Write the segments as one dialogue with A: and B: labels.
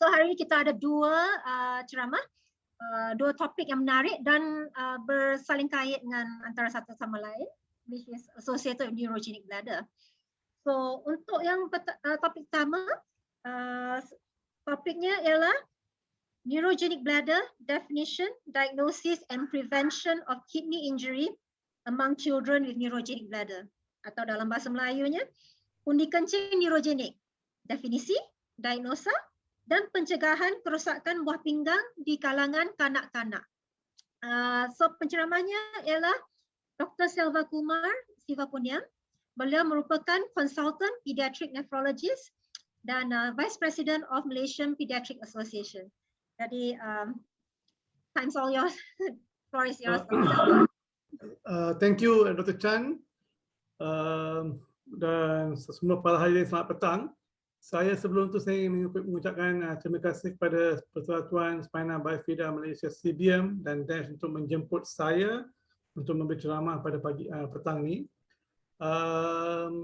A: So hari ini kita ada dua ceramah, dua topik yang menarik dan bersaling kait dengan antara satu sama lain, which is associated with neurogenic bladder. So untuk yang topik pertama, topiknya ialah neurogenic bladder, definition, diagnosis and prevention of kidney injury among children with neurogenic bladder. Atau dalam bahasa Melayunya, undi kencing neurogenik, definisi, diagnosa dan pencegahan kerosakan buah pinggang di kalangan kanak-kanak. So penceramahnya ialah Dr. Selva Kumar Sivapunyam. Beliau merupakan consultant pediatric nephrologist dan Vice President of Malaysian Pediatric Association. Jadi, time's all yours. Floor is yours.
B: Thank you, Dr. Chan. Dan semua para hadirin, selamat petang. Saya sebelum itu saya ingin mengucapkan terima kasih kepada Persatuan Spina Bifida Malaysia Sibiam dan DASH untuk menjemput saya untuk memberi ceramah pada pagi petang ini.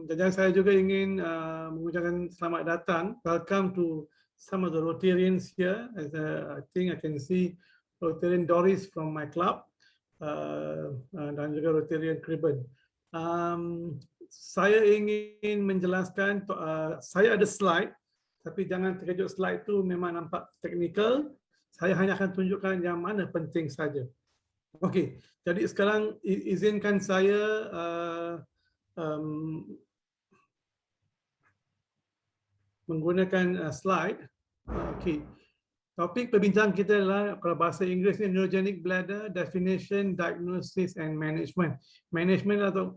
B: Dan saya juga ingin mengucapkan selamat datang. Welcome to some of the Rotarians here. As I think I can see Rotarian Doris from my club dan juga Rotarian Kriben. Saya ingin menjelaskan, saya ada slide, tapi jangan terkejut, slide itu memang nampak teknikal. Saya hanya akan tunjukkan yang mana penting saja. Okey, jadi sekarang izinkan saya menggunakan slide. Okey, topik perbincangan kita adalah, kalau bahasa Inggeris ni, neurogenic bladder, definition, diagnosis and management. Management atau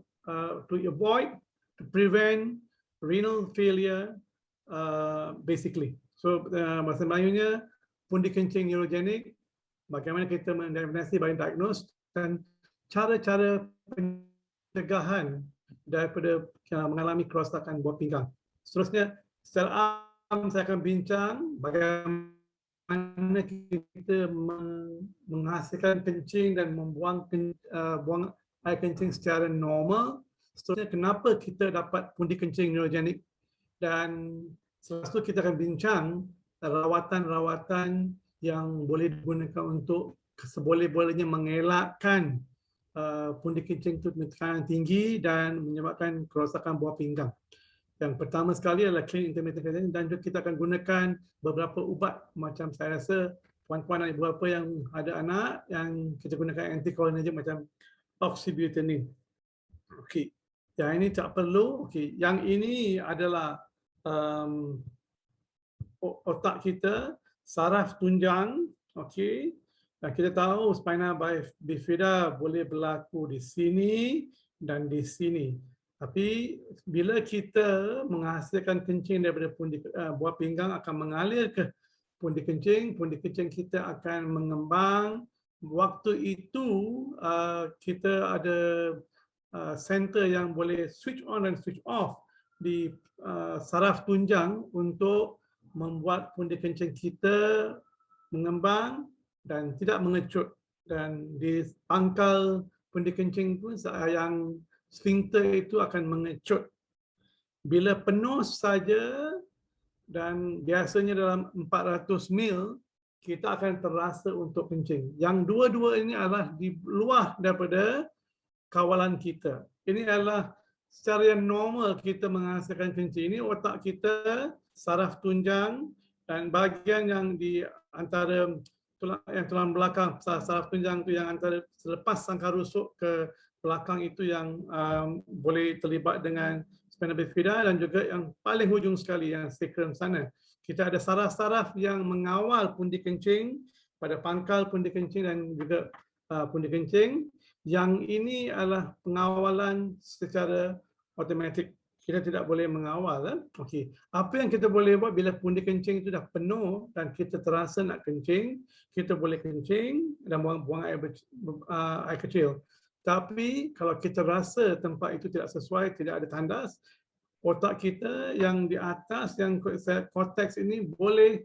B: to avoid, to prevent renal failure, basically. So bahasa Melayunya, pundi kencing neurogenik, bagaimana kita mendefinisi, diagnose dan cara-cara pencegahan daripada mengalami kerosakan buah pinggang. Seterusnya, secara awam saya akan bincang bagaimana kita menghasilkan kencing dan buang air kencing secara normal. Seterusnya, kenapa kita dapat pundi kencing neurogenik, dan selepas itu kita akan bincang rawatan-rawatan yang boleh digunakan untuk seboleh-bolehnya mengelakkan pundi kencing itu tekanan tinggi dan menyebabkan kerosakan buah pinggang. Yang pertama sekali adalah clean intermittent fasting, dan juga kita akan gunakan beberapa ubat, macam saya rasa puan-puan dan ibu bapa yang ada anak yang kita gunakan anticholinergic macam oxybutynine. Okey, yang ini tak perlu. Okey, yang ini adalah otak kita, saraf tunjang. Okey, dan kita tahu spina bifida boleh berlaku di sini dan di sini. Tapi bila kita menghasilkan kencing daripada buah pinggang akan mengalir ke pundi kencing kita akan mengembang. Waktu itu kita ada center yang boleh switch on dan switch off di saraf tunjang untuk membuat pundi kencing kita mengembang dan tidak mengecut. Dan di pangkal pundi kencing pun yang sphincter itu akan mengecut. Bila penuh saja, dan biasanya dalam 400 mil, kita akan terasa untuk kencing. Yang dua-dua ini adalah di luar daripada kawalan kita. Ini adalah secara yang normal kita menghasilkan kencing. Ini otak kita, saraf tunjang, dan bahagian yang di antara tulang belakang saraf tunjang itu yang antara selepas sangkar rusuk ke belakang itu yang boleh terlibat dengan spina bifida, dan juga yang paling hujung sekali yang sacrum sana. Kita ada saraf-saraf yang mengawal pundi kencing pada pangkal pundi kencing dan juga pundi kencing. Yang ini adalah pengawalan secara automatik. Kita tidak boleh mengawal. Okey, apa yang kita boleh buat bila pundi kencing itu dah penuh dan kita terasa nak kencing, kita boleh kencing dan buang air kecil. Tapi kalau kita rasa tempat itu tidak sesuai, tidak ada tandas, otak kita yang di atas, yang cortex ini boleh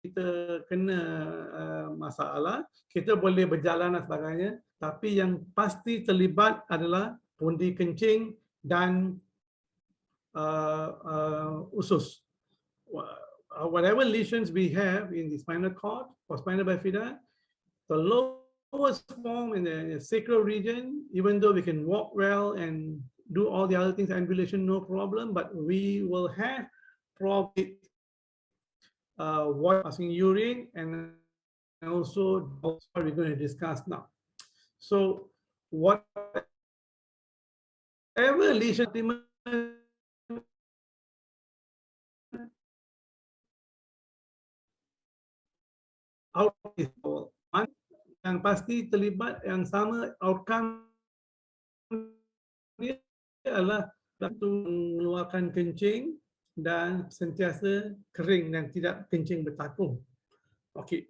B: kita kena masalah, kita boleh berjalan dan sebagainya, tapi yang pasti terlibat adalah pundi kencing dan usus. Whatever lesions we have in the spinal cord or spinal bifida, the lowest form in the sacral region, even though we can walk well and do all the other things, ambulation, no problem, but we will have probably passing urine, and also what we're going to discuss now. So whatever lesion out is yang pasti terlibat yang sama outcome dia adalah satu mengeluarkan kencing dan sentiasa kering dan tidak kencing bertakung. Okey.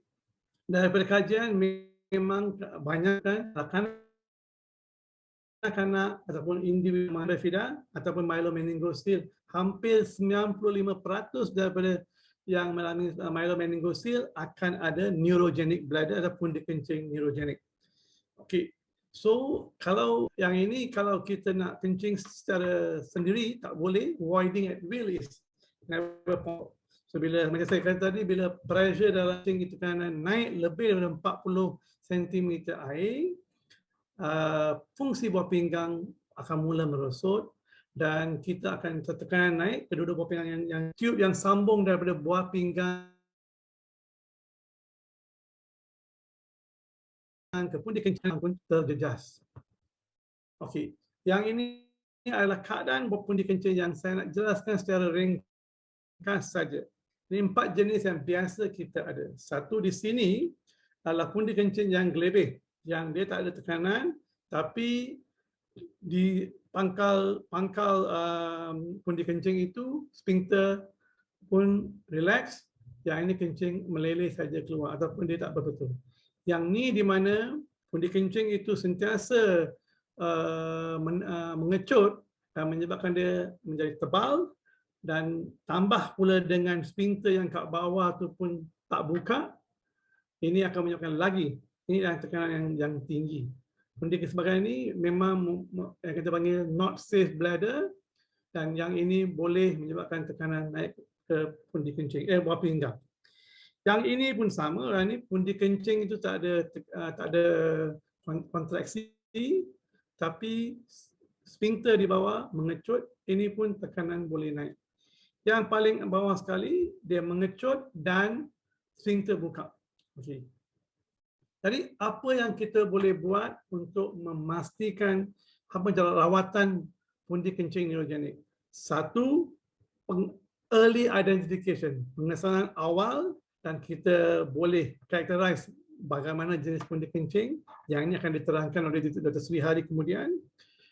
B: Daripada kajian memang banyak kan kanak-kanak ataupun individu bifida ataupun myelomeningocele, hampir 95% daripada yang mengalami myelomeningocele akan ada neurogenic bladder ataupun dikencing neurogenic. Okey. So kalau yang ini, kalau kita nak kencing secara sendiri tak boleh, voiding at will is never possible. So bila macam saya kata tadi, bila pressure dalam kencing itu tekanan naik lebih daripada 40 cm air, fungsi buah pinggang akan mula merosot dan kita akan tekanan naik, kedua-dua buah pinggang yang tube yang sambung daripada buah pinggang ke pundi kencing pun terjejas. Okey, yang ini adalah keadaan buah pundi kencing yang saya nak jelaskan secara ringkas saja. Ini 4 jenis yang biasa kita ada. Satu di sini adalah pundi kencing yang gelebih, yang dia tak ada tekanan, tapi di pangkal pundi kencing itu sphincter pun relax, yang ini kencing meleleh saja keluar ataupun dia tak betul. Yang ni di mana pundi kencing itu sentiasa mengecut dan menyebabkan dia menjadi tebal, dan tambah pula dengan sphincter yang kat bawah tu pun tak buka, ini akan menyebabkan lagi ini yang tekanan yang tinggi. Pundi kesebagai ini memang yang kita panggil not safe bladder, dan yang ini boleh menyebabkan tekanan naik ke pundi kencing, buah pinggang. Yang ini pun sama, ini pundi kencing itu tak ada kontraksi, tapi sphincter di bawah mengecut, ini pun tekanan boleh naik. Yang paling bawah sekali, dia mengecut dan sphincter buka. Okey. Jadi apa yang kita boleh buat untuk memastikan apa jalan rawatan pundi kencing neurogenik? Satu, early identification, pengesalan awal, dan kita boleh characterize bagaimana jenis pundi kencing, yang ini akan diterangkan oleh Dr. Sri hari kemudian.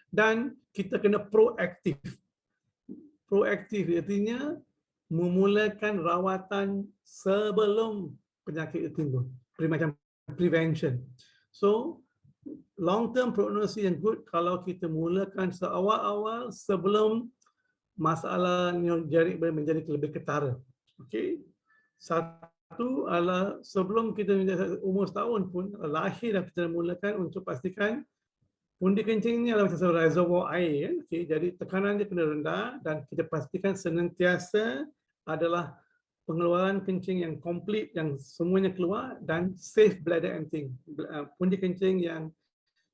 B: Dan kita kena proaktif. Proaktif artinya memulakan rawatan sebelum penyakit itu timbul, macam prevention. So long term prognosis yang good kalau kita mulakan seawal-awal sebelum masalah neurogenic menjadi lebih ketara. Okey. Satu adalah sebelum kita umur setahun pun lahir dah kita mulakan untuk pastikan pundi kencing ini adalah macam reservoir air. Okay, jadi tekanan dia kena rendah dan kita pastikan senantiasa adalah pengeluaran kencing yang komplit, yang semuanya keluar, dan safe bladder emptying. Pundi kencing yang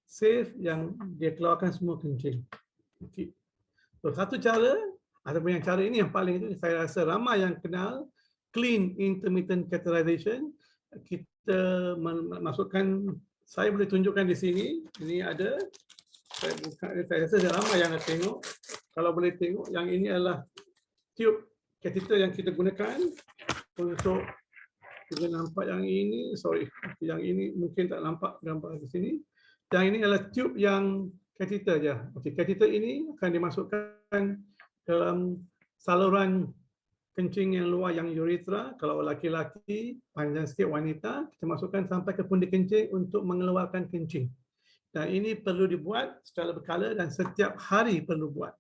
B: safe, yang dia keluarkan semua kencing. Okay. So, satu cara, ataupun yang cara ini yang paling itu saya rasa ramai yang kenal, clean intermittent catheterization. Kita masukkan, saya boleh tunjukkan di sini. Ini ada, saya buka, saya rasa ramai yang nak tengok. Kalau boleh tengok, yang ini adalah tube catheter yang kita gunakan untuk, kita nampak yang ini, sorry, yang ini mungkin tak nampak gambar di sini. Yang ini adalah tube yang catheter je. Okey, catheter ini akan dimasukkan dalam saluran kencing yang luar, yang urethra. Kalau laki-laki, panjang sikit, wanita, kita masukkan sampai ke pundi kencing untuk mengeluarkan kencing. Dan ini perlu dibuat secara berkala dan setiap hari perlu buat.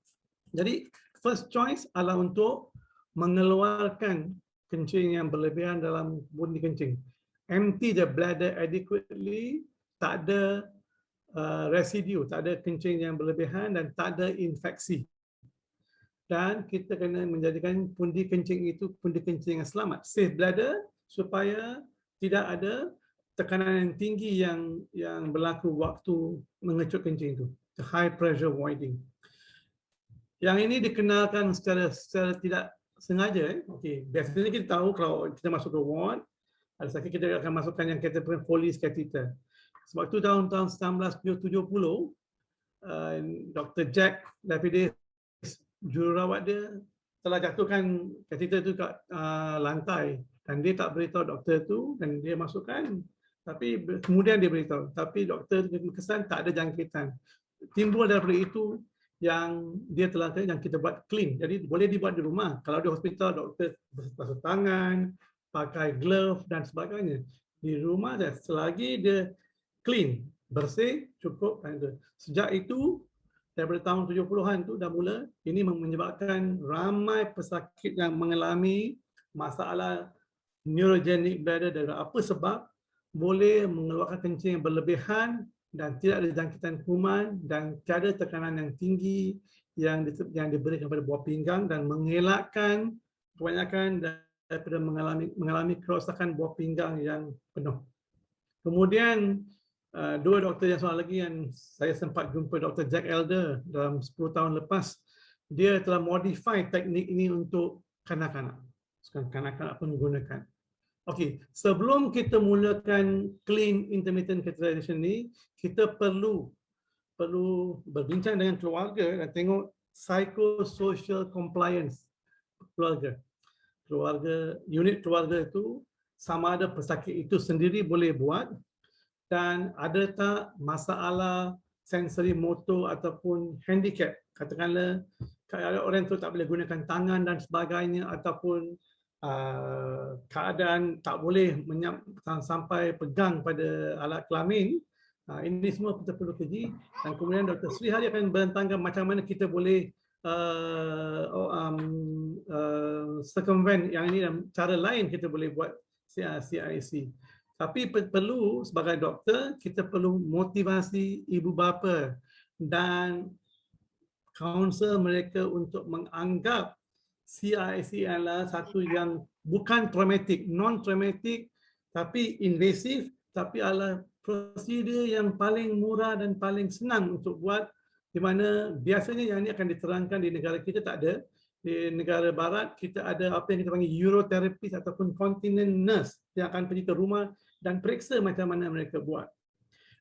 B: Jadi first choice adalah untuk mengeluarkan kencing yang berlebihan dalam pundi kencing. Empty the bladder adequately, tak ada residu, tak ada kencing yang berlebihan dan tak ada infeksi. Dan kita kena menjadikan pundi kencing itu pundi kencing yang selamat, safe bladder, supaya tidak ada tekanan yang tinggi yang berlaku waktu mengecut kencing itu, the high pressure voiding. Yang ini dikenalkan secara tidak sengaja. Okey, biasanya kita tahu kalau kita masuk ke ward, ada sakit kita akan masukkan yang kita panggil Foley's catheter. Sebab itu tahun 1970, Dr. Jack Bifida, jururawat dia, telah jatuhkan catheter itu kat lantai dan dia tak beritahu doktor tu dan dia masukkan. Tapi kemudian dia beritahu, tapi doktor kesan tak ada jangkitan. Timbul daripada itu yang dia telah yang kita buat clean. Jadi boleh dibuat di rumah. Kalau di hospital doktor basuh tangan, pakai glove dan sebagainya. Di rumah dia selagi dia clean, bersih, cukup. Sejak itu daripada tahun 70-an tu dah mula ini menyebabkan ramai pesakit yang mengalami masalah neurogenic bladder. Dari apa sebab? Boleh mengeluarkan kencing yang berlebihan dan tidak ada jangkitan kuman dan tiada tekanan yang tinggi yang diberikan pada buah pinggang dan mengelakkan kebanyakan daripada mengalami kerosakan buah pinggang yang penuh. Kemudian dua doktor yang seorang lagi yang saya sempat jumpa, Dr. Jack Elder dalam 10 tahun lepas, dia telah modify teknik ini untuk kanak-kanak. Sekarang kanak-kanak pun menggunakan. Okey, sebelum kita mulakan clean intermittent catheterization ni, kita perlu berbincang dengan keluarga dan tengok psychosocial compliance keluarga. Unit keluarga itu sama ada pesakit itu sendiri boleh buat dan ada tak masalah sensori motor ataupun handicap. Katakanlah orang tu tak boleh gunakan tangan dan sebagainya ataupun keadaan tak boleh sampai pegang pada alat kelamin. Ini semua kita perlu kaji dan kemudian Dr. Sri Hari akan berentangkan macam mana kita boleh circumvent yang ini dan cara lain kita boleh buat CIC. Tapi perlu sebagai doktor kita perlu motivasi ibu bapa dan counsel mereka untuk menganggap CIC adalah satu yang bukan traumatik, non-traumatik tapi invasif, tapi adalah prosedur yang paling murah dan paling senang untuk buat, di mana biasanya yang ini akan diterangkan di negara kita tak ada. Di negara barat kita ada apa yang kita panggil urotherapist ataupun continent nurse yang akan pergi ke rumah dan periksa macam mana mereka buat.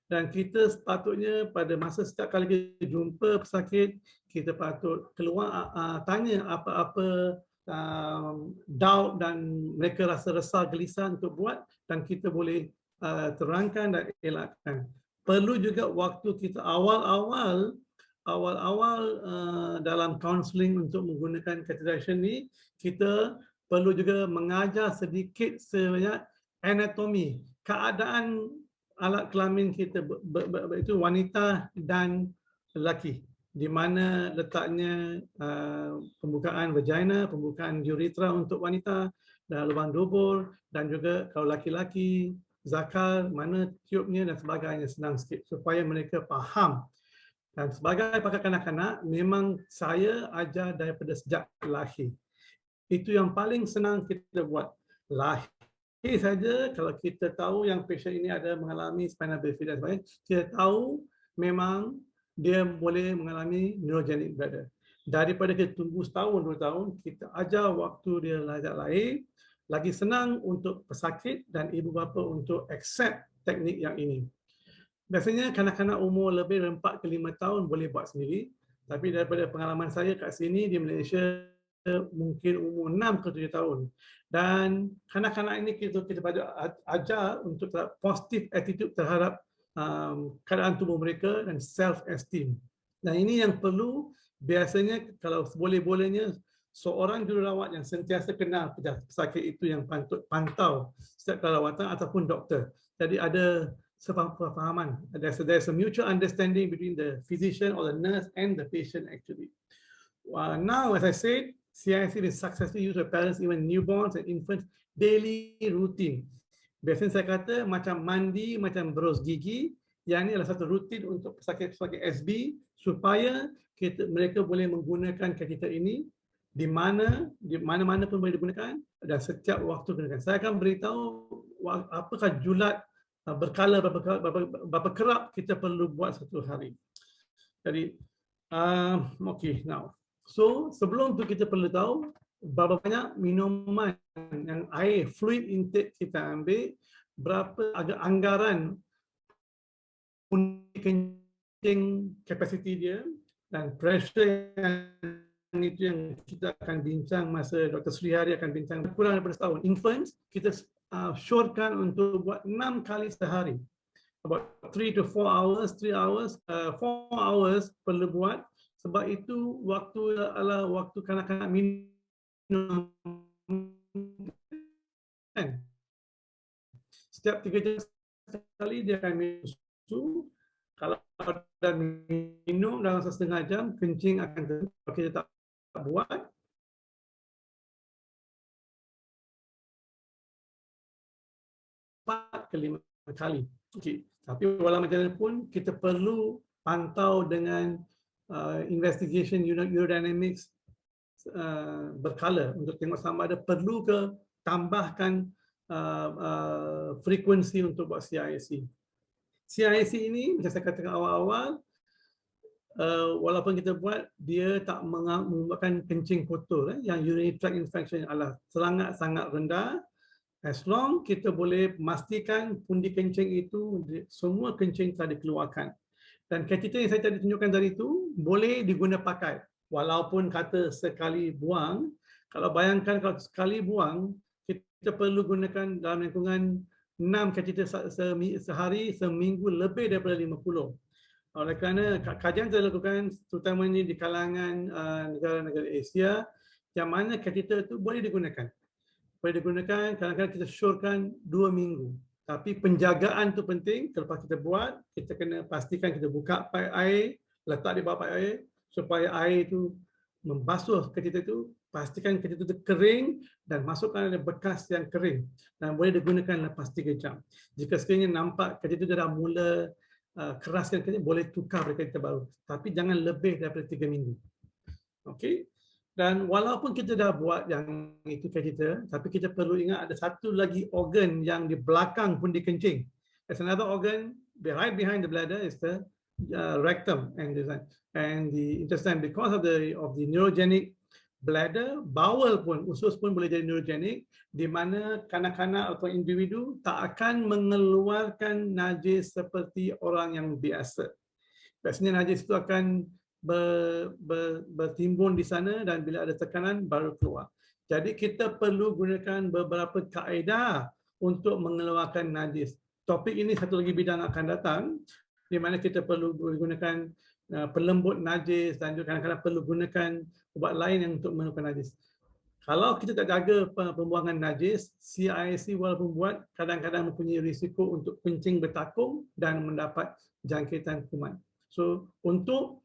B: Dan kita sepatutnya pada masa setiap kali kita jumpa pesakit, kita patut keluar tanya apa-apa doubt dan mereka rasa resah gelisah untuk buat dan kita boleh terangkan dan elakkan. Perlu juga waktu kita awal-awal dalam counselling untuk menggunakan catheterization ni, kita perlu juga mengajar sedikit sebanyak anatomi, keadaan alat kelamin kita itu wanita dan lelaki, di mana letaknya pembukaan vagina, pembukaan urethra untuk wanita dan lubang dubur, dan juga kalau laki-laki zakar mana tiubnya dan sebagainya, senang sikit supaya mereka faham. Dan sebagai pakar kanak-kanak, memang saya ajar daripada sejak lahir. Itu yang paling senang kita buat. Lahir saja kalau kita tahu yang pasien ini ada mengalami spina bifida dan sebagainya, kita tahu memang dia boleh mengalami neurogenic bladder. Daripada kita tunggu setahun, 2 tahun, kita ajar waktu dia lahir, lagi senang untuk pesakit dan ibu bapa untuk accept teknik yang ini. Biasanya kanak-kanak umur lebih dari 4 ke 5 tahun boleh buat sendiri. Tapi daripada pengalaman saya kat sini di Malaysia, mungkin umur 6 ke 7 tahun. Dan kanak-kanak ini kita patut ajar untuk positive attitude terhadap keadaan tubuh mereka dan self-esteem. Dan ini yang perlu biasanya kalau seboleh-bolehnya seorang jururawat yang sentiasa kenal pesakit itu yang patut pantau setiap perawatan ataupun doktor. Jadi ada sefahaman. There's a mutual understanding between the physician or the nurse and the patient actually. Now, as I said, CIC is successfully used by parents, even newborns and infants, daily routine. Biasanya saya kata macam mandi, macam berus gigi, yang ini adalah satu rutin untuk pesakit-pesakit SB supaya mereka boleh menggunakan kateter ini di mana-mana pun boleh digunakan dan setiap waktu gunakan. Saya akan beritahu apakah julat berkala berapa kerap kita perlu buat satu hari. Jadi, okay, now. So, sebelum tu kita perlu tahu berapa banyak minuman yang air, fluid intake kita ambil, berapa agak anggaran undi kencing kapasiti dia dan pressure yang itu yang kita akan bincang masa Dr. Sri Hari akan bincang kurang daripada setahun. Infants, kita syorkan untuk buat 6 kali sehari. About 3 to 4 hours, 3 hours, 4 hours perlu buat. Sebab itu waktu adalah waktu kanak-kanak minum. Setiap 3 jam sekali dia akan minum susu. Kalau dah minum dalam setengah jam, kencing akan terjadi. Kalau kita tak buat, empat ke 5 kali. Okay. Tapi walau macam mana pun, kita perlu pantau dengan investigation urodynamics berkala untuk tengok sama ada perlu ke tambahkan frekuensi untuk buat CIC. CIC ini, macam saya katakan awal-awal, walaupun kita buat, dia tak menyebabkan kencing kotor. Yang urinary tract infection adalah sangat rendah. As long kita boleh memastikan pundi kencing itu, semua kencing telah dikeluarkan. Dan kateter yang saya tadi tunjukkan tadi itu, boleh diguna pakai. Walaupun kata sekali buang, kalau bayangkan kalau sekali buang, kita perlu gunakan dalam lingkungan 6 kateter sehari, seminggu lebih daripada 50. Oleh kerana kajian saya lakukan, terutamanya di kalangan negara-negara Asia, yang mana kateter itu boleh digunakan. Boleh digunakan, kadang-kadang kita syorkan 2 minggu. Tapi penjagaan tu penting. Selepas kita buat, kita kena pastikan kita buka paip air, letak di bawah paip air supaya air itu membasuh kateter itu. Pastikan kateter itu kering dan masukkan ada bekas yang kering dan boleh digunakan lepas 3 jam. Jika sekiranya nampak kateter dah mula keras dan kencing, boleh tukar pada kateter baru. Tapi jangan lebih daripada 3 minggu. Okey. Dan walaupun kita dah buat yang itu kateter, tapi kita perlu ingat ada satu lagi organ yang di belakang pundi kencing. There's another organ right behind the bladder is the rectum and the intestine. Because of the neurogenic bladder, bowel pun, usus pun boleh jadi neurogenic, di mana kanak-kanak atau individu tak akan mengeluarkan najis seperti orang yang biasa. Biasanya najis itu akan bertimbun di sana dan bila ada tekanan baru keluar. Jadi kita perlu gunakan beberapa kaedah untuk mengeluarkan najis. Topik ini satu lagi bidang akan datang di mana kita perlu gunakan pelembut najis dan juga kadang-kadang perlu gunakan ubat lain yang untuk mengeluarkan najis. Kalau kita tak jaga pembuangan najis, CIC walaupun buat kadang-kadang mempunyai risiko untuk kencing bertakung dan mendapat jangkitan kuman. So untuk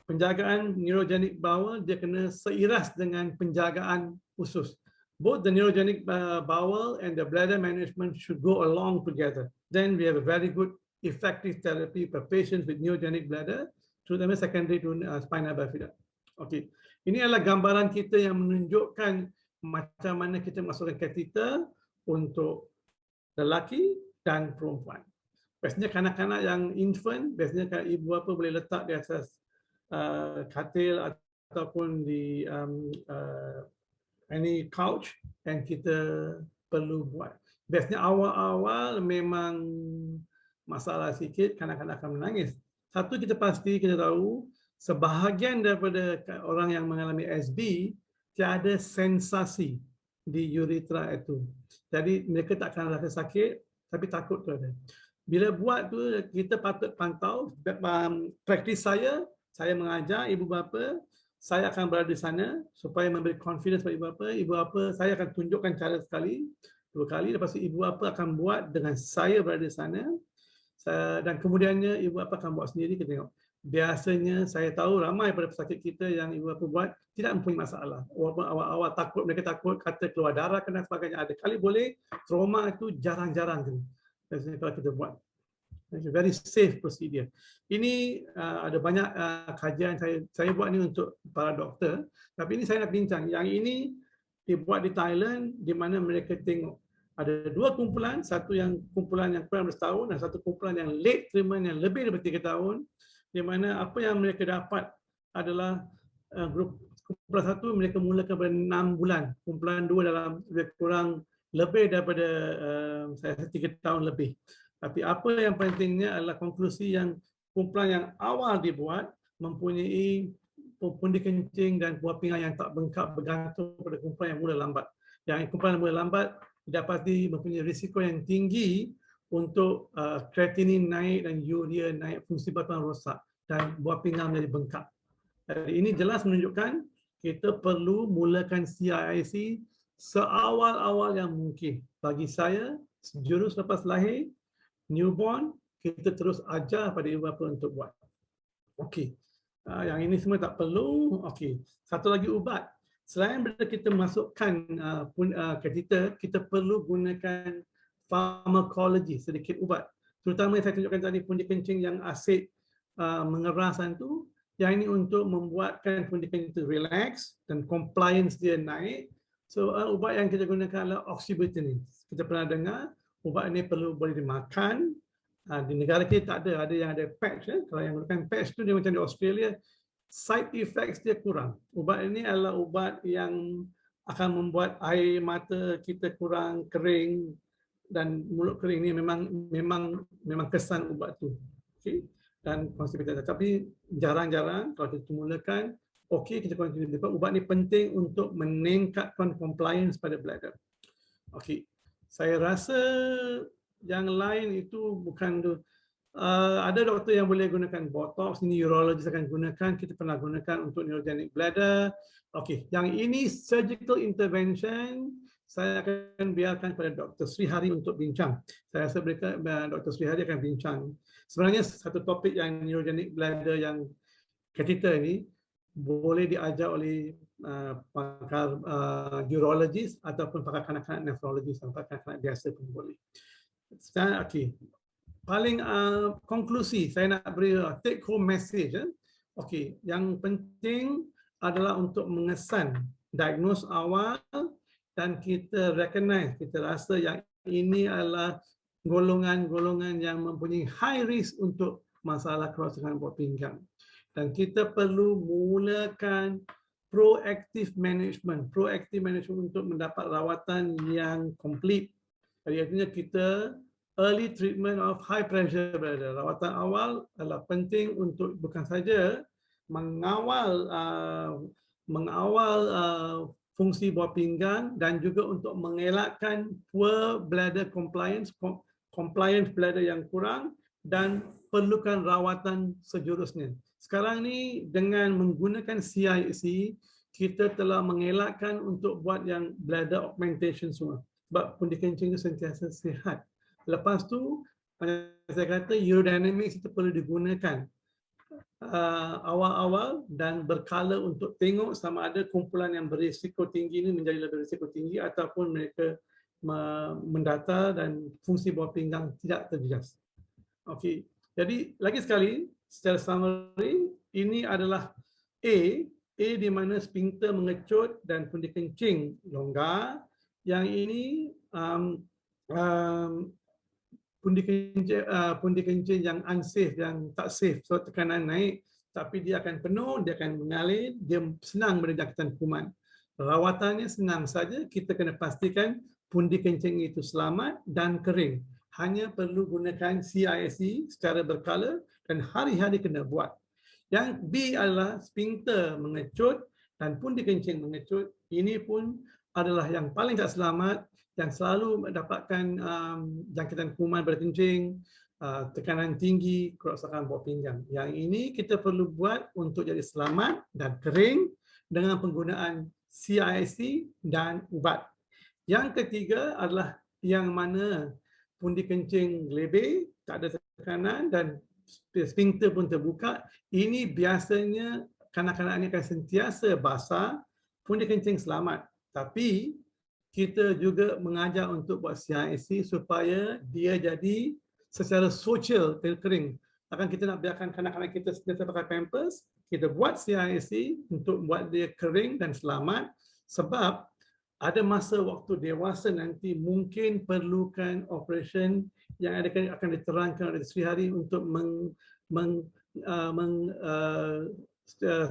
B: penjagaan neurogenic bowel, dia kena seiras dengan penjagaan usus. Both the neurogenic bowel and the bladder management should go along together. Then we have a very good effective therapy for patients with neurogenic bladder, terutama secondary to spina bifida. Okay. Ini adalah gambaran kita yang menunjukkan macam mana kita masukkan kateter untuk lelaki dan perempuan. Biasanya kanak-kanak yang infant, biasanya ibu bapa boleh letak di atas katil ataupun di any couch dan kita perlu buat. Biasanya awal-awal memang masalah sikit, kanak-kanak akan menangis. Satu kita pasti, kita tahu sebahagian daripada orang yang mengalami SB tiada sensasi di uretra itu. Jadi mereka tak akan rasa sakit tapi takut tu ada. Bila buat tu kita patut pantau. Praktis saya mengajar ibu bapa, saya akan berada di sana supaya memberi confidence kepada ibu bapa. Ibu bapa saya akan tunjukkan cara sekali, 2 kali, lepas itu ibu bapa akan buat dengan saya berada di sana. Dan kemudiannya ibu bapa akan buat sendiri, kita tengok. biasanya saya tahu ramai pada pesakit kita yang ibu bapa buat tidak mempunyai masalah. Walaupun awal-awal takut, mereka takut kata keluar darah dan sebagainya. Ada kali boleh, trauma itu jarang-jarang tu. Biasanya kalau kita buat. It's a very safe procedure. Ini ada banyak kajian saya buat ni untuk para doktor. Tapi ini saya nak bincang. Yang ini dibuat di Thailand di mana mereka tengok ada dua kumpulan, satu yang kumpulan yang kurang bersetahun dan satu kumpulan yang late treatment yang lebih daripada 3 tahun, di mana apa yang mereka dapat adalah grup kumpulan satu mereka mulakan pada 6 bulan, kumpulan 2 dalam lebih kurang lebih daripada saya rasa 3 tahun lebih. Tapi apa yang pentingnya adalah konklusi yang kumpulan yang awal dibuat mempunyai pundi kencing dan buah pinggang yang tak bengkak bergantung pada kumpulan yang mula lambat. Yang kumpulan yang mula lambat didapati mempunyai risiko yang tinggi untuk kreatinin naik dan urea naik, fungsi batuan rosak dan buah pinggang menjadi bengkak. Jadi ini jelas menunjukkan kita perlu mulakan CIIC seawal-awal yang mungkin. Bagi saya, jurus lepas lahir, newborn, kita terus ajar pada ibu bapa untuk buat. Okey. Yang ini semua tak perlu. Okey. Satu lagi ubat. Selain bila kita masukkan kateter, kita perlu gunakan pharmacology, sedikit ubat. Terutama yang saya tunjukkan tadi, pundi kencing yang asid mengerasan tu, yang ini untuk membuatkan pundi kencing itu relax dan compliance dia naik. So ubat yang kita gunakan adalah oxybutynin. Kita pernah dengar ubat ini perlu boleh dimakan. Di negara kita tak ada yang ada patch. Kalau yang gunakan patch tu dia macam di Australia, side effects dia kurang. Ubat ini adalah ubat yang akan membuat air mata kita kurang kering dan mulut kering ni memang kesan ubat tu. Okey. Dan konstipated. Tapi jarang-jarang kalau kita mulakan, okey kita continue. Ubat ni penting untuk meningkatkan compliance pada bladder. Okey. Saya rasa yang lain itu bukan tu. Ada doktor yang boleh gunakan botox, ini urologis akan gunakan, kita pernah gunakan untuk neurogenic bladder. Okey, yang ini surgical intervention, saya akan biarkan pada Dr. Sri Hari untuk bincang. Saya rasa mereka, Dr. Sri Hari akan bincang. Sebenarnya satu topik yang neurogenic bladder yang kateter ini boleh diajar oleh pakar urologis ataupun pakar kanak-kanak nefrologis atau pakar kanak-kanak biasa pun boleh. Okey. Paling konklusi saya nak beri take home message. Okey, yang penting adalah untuk mengesan diagnose awal dan kita recognize, kita rasa yang ini adalah golongan-golongan yang mempunyai high risk untuk masalah kerosakan buah pinggang. Dan kita perlu mulakan proactive management untuk mendapat rawatan yang komplit. Jadi artinya kita early treatment of high pressure bladder. Rawatan awal adalah penting untuk bukan saja mengawal fungsi buah pinggang dan juga untuk mengelakkan poor bladder compliance bladder yang kurang dan perlukan rawatan sejurusnya. Sekarang ni dengan menggunakan CIC, kita telah mengelakkan untuk buat yang bladder augmentation semua. Sebab pundi kencing itu sentiasa sihat. Lepas tu, saya kata Urodynamics itu perlu digunakan awal-awal dan berkala untuk tengok sama ada kumpulan yang berisiko tinggi ini menjadi lebih berisiko tinggi ataupun mereka mendata dan fungsi buah pinggang tidak terjejas. Okey. Jadi lagi sekali secara summary, ini adalah A di mana sphincter mengecut dan pundi kencing longgar. Yang ini pundi kencing yang unsafe, yang tak safe, so tekanan naik, tapi dia akan penuh, dia akan mengalir, dia senang menjangkitan kuman. Rawatannya senang saja, kita kena pastikan pundi kencing itu selamat dan kering. Hanya perlu gunakan CIC secara berkala dan hari-hari kena buat. Yang B adalah sphincter mengecut dan pundi kencing mengecut. Ini pun adalah yang paling tak selamat, yang selalu mendapatkan jangkitan kuman berkencing, tekanan tinggi, kerosakan buah pinggang. Yang ini kita perlu buat untuk jadi selamat dan kering dengan penggunaan CIC dan ubat. Yang ketiga adalah yang mana pundi kencing lebih, tak ada tekanan dan sphincter pun terbuka. Ini biasanya kanak-kanak ini akan sentiasa basah, pundik kencing selamat. Tapi kita juga mengajar untuk buat CIC supaya dia jadi secara sosial kering. Takkan kita nak biarkan kanak-kanak kita sentiasa pakai pampers, kita buat CIC untuk buat dia kering dan selamat, sebab ada masa waktu dewasa nanti mungkin perlukan operation yang akan diterangkan oleh Sri Hari untuk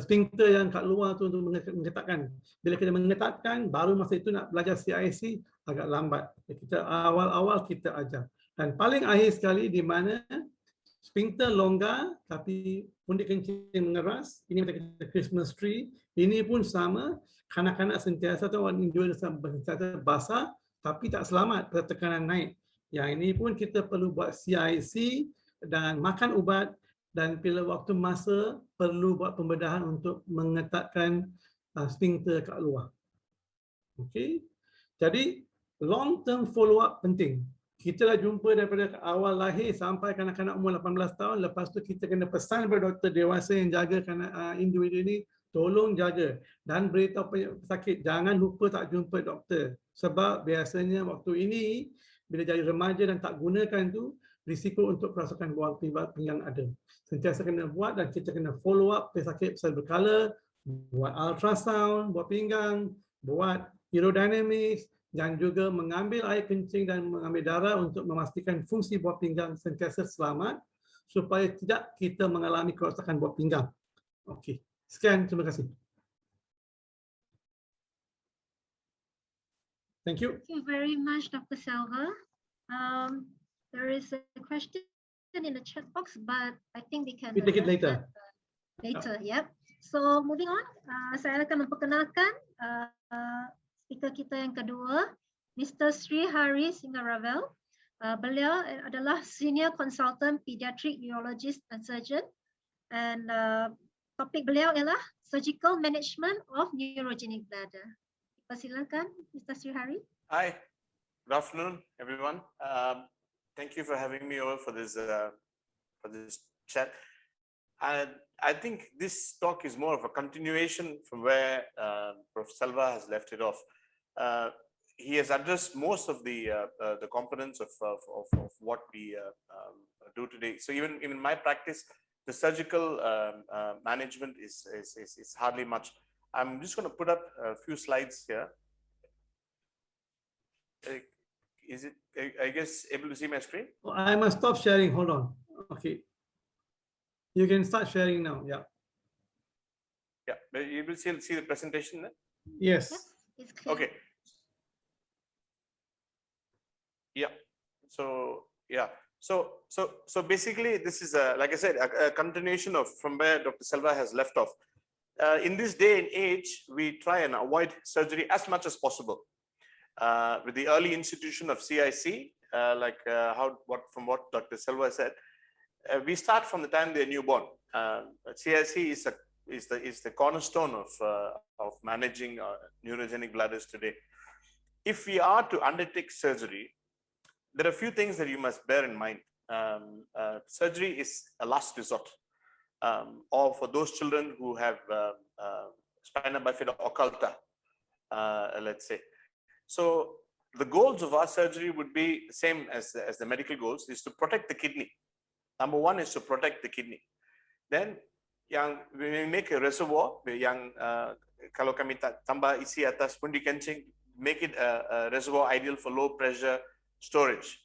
B: sphincter yang kat luar tu untuk mengetatkan. Bila kita mengetatkan, baru masa itu nak belajar CIC agak lambat. Kita awal-awal kita ajar. Dan paling akhir sekali di mana sphincter longgar tapi pundik kencing mengeras, ini macam kita Christmas tree, ini pun sama, kanak-kanak sentiasa atau orang individu sentiasa basah tapi tak selamat, tekanan naik. Yang ini pun kita perlu buat CIC dan makan ubat, dan bila waktu masa perlu buat pembedahan untuk mengetatkan sphincter kat luar. Okey. Jadi long term follow up penting. Kita dah jumpa daripada awal lahir sampai kanak-kanak umur 18 tahun, lepas tu kita kena pesan kepada doktor dewasa yang jaga individu ini, tolong jaga dan beritahu pesakit, jangan lupa tak jumpa doktor. Sebab biasanya waktu ini bila jadi remaja dan tak gunakan tu, risiko untuk kerasukan buah pinggang ada. Sentiasa kena buat dan kita kena follow up pesakit secara berkala, buat ultrasound, buat pinggang, buat Urodynamics, dan juga mengambil air kencing dan mengambil darah untuk memastikan fungsi buah pinggang sentiasa selamat supaya tidak kita mengalami kerosakan buah pinggang. Okey. Sekian, terima kasih. Thank you.
A: Thank you very much, Dr. Selva. There is a question in the chat box, but I think we can
B: take it later.
A: Later, yep. So moving on, saya akan memperkenalkan speaker kita yang kedua, Mr. Sri Hari Singaravel. Beliau adalah Senior Consultant Pediatric Urologist and Surgeon, and topik beliau ialah Surgical Management of Neurogenic Bladder. Persilakan, Mr. Sri Hari.
C: Hi, good afternoon, everyone. Thank you for having me over for this chat. And I think this talk is more of a continuation from where Prof. Selva has left it off. He has addressed most of the components of what we do today. So even in my practice, the surgical management is hardly much. I'm just going to put up a few slides here. Is it, I guess, able to see my screen?
B: I must stop sharing. Hold on. Okay. You can start sharing now. Yeah.
C: Yeah. You will see the presentation then?
B: Yes.
A: It's clear.
C: Okay. Yeah. So yeah. So basically, this is like I said, a continuation of from where Dr. Selva has left off. In this day and age, we try and avoid surgery as much as possible. With the early institution of CIC, from what Dr. Selva said, we start from the time they're newborn. CIC is the cornerstone of managing neurogenic bladders today. If we are to undertake surgery, there are a few things that you must bear in mind. Surgery is a last resort, or for those children who have spina bifida occulta, let's say. So the goals of our surgery would be the same as the medical goals, is to protect the kidney. Number one is to protect the kidney. Then when we make a reservoir, yang kalau kami tambah isi atas pundi kencing, make it a reservoir ideal for low pressure storage.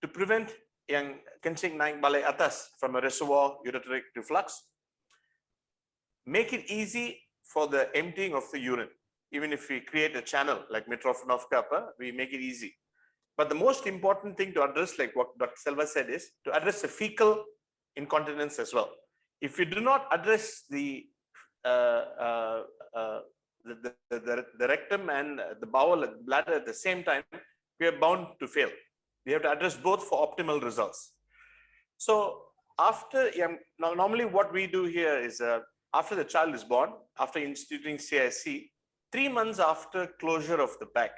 C: To prevent yang kencing naik balik atas from a reservoir ureteric reflux, make it easy for the emptying of the urine. Even if we create a channel like Mitrofanovka, we make it easy. But the most important thing to address, like what Dr. Selva said, is to address the fecal incontinence as well. If you do not address the rectum and the bowel and bladder at the same time, we are bound to fail. We have to address both for optimal results. So after, normally what we do here is after the child is born, after instituting CIC, 3 months after closure of the back,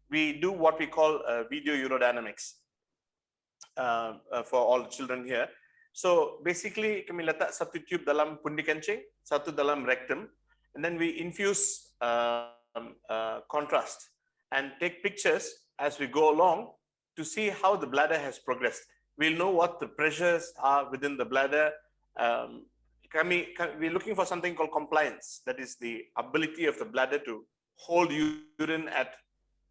C: we do what we call video urodynamics for all the children here. So basically kami letak satu tube dalam pundi kencing, satu dalam rectum, and then we infuse contrast and take pictures as we go along to see how the bladder has progressed. We'll know what the pressures are within the bladder. We're looking for something called compliance. That is the ability of the bladder to hold urine at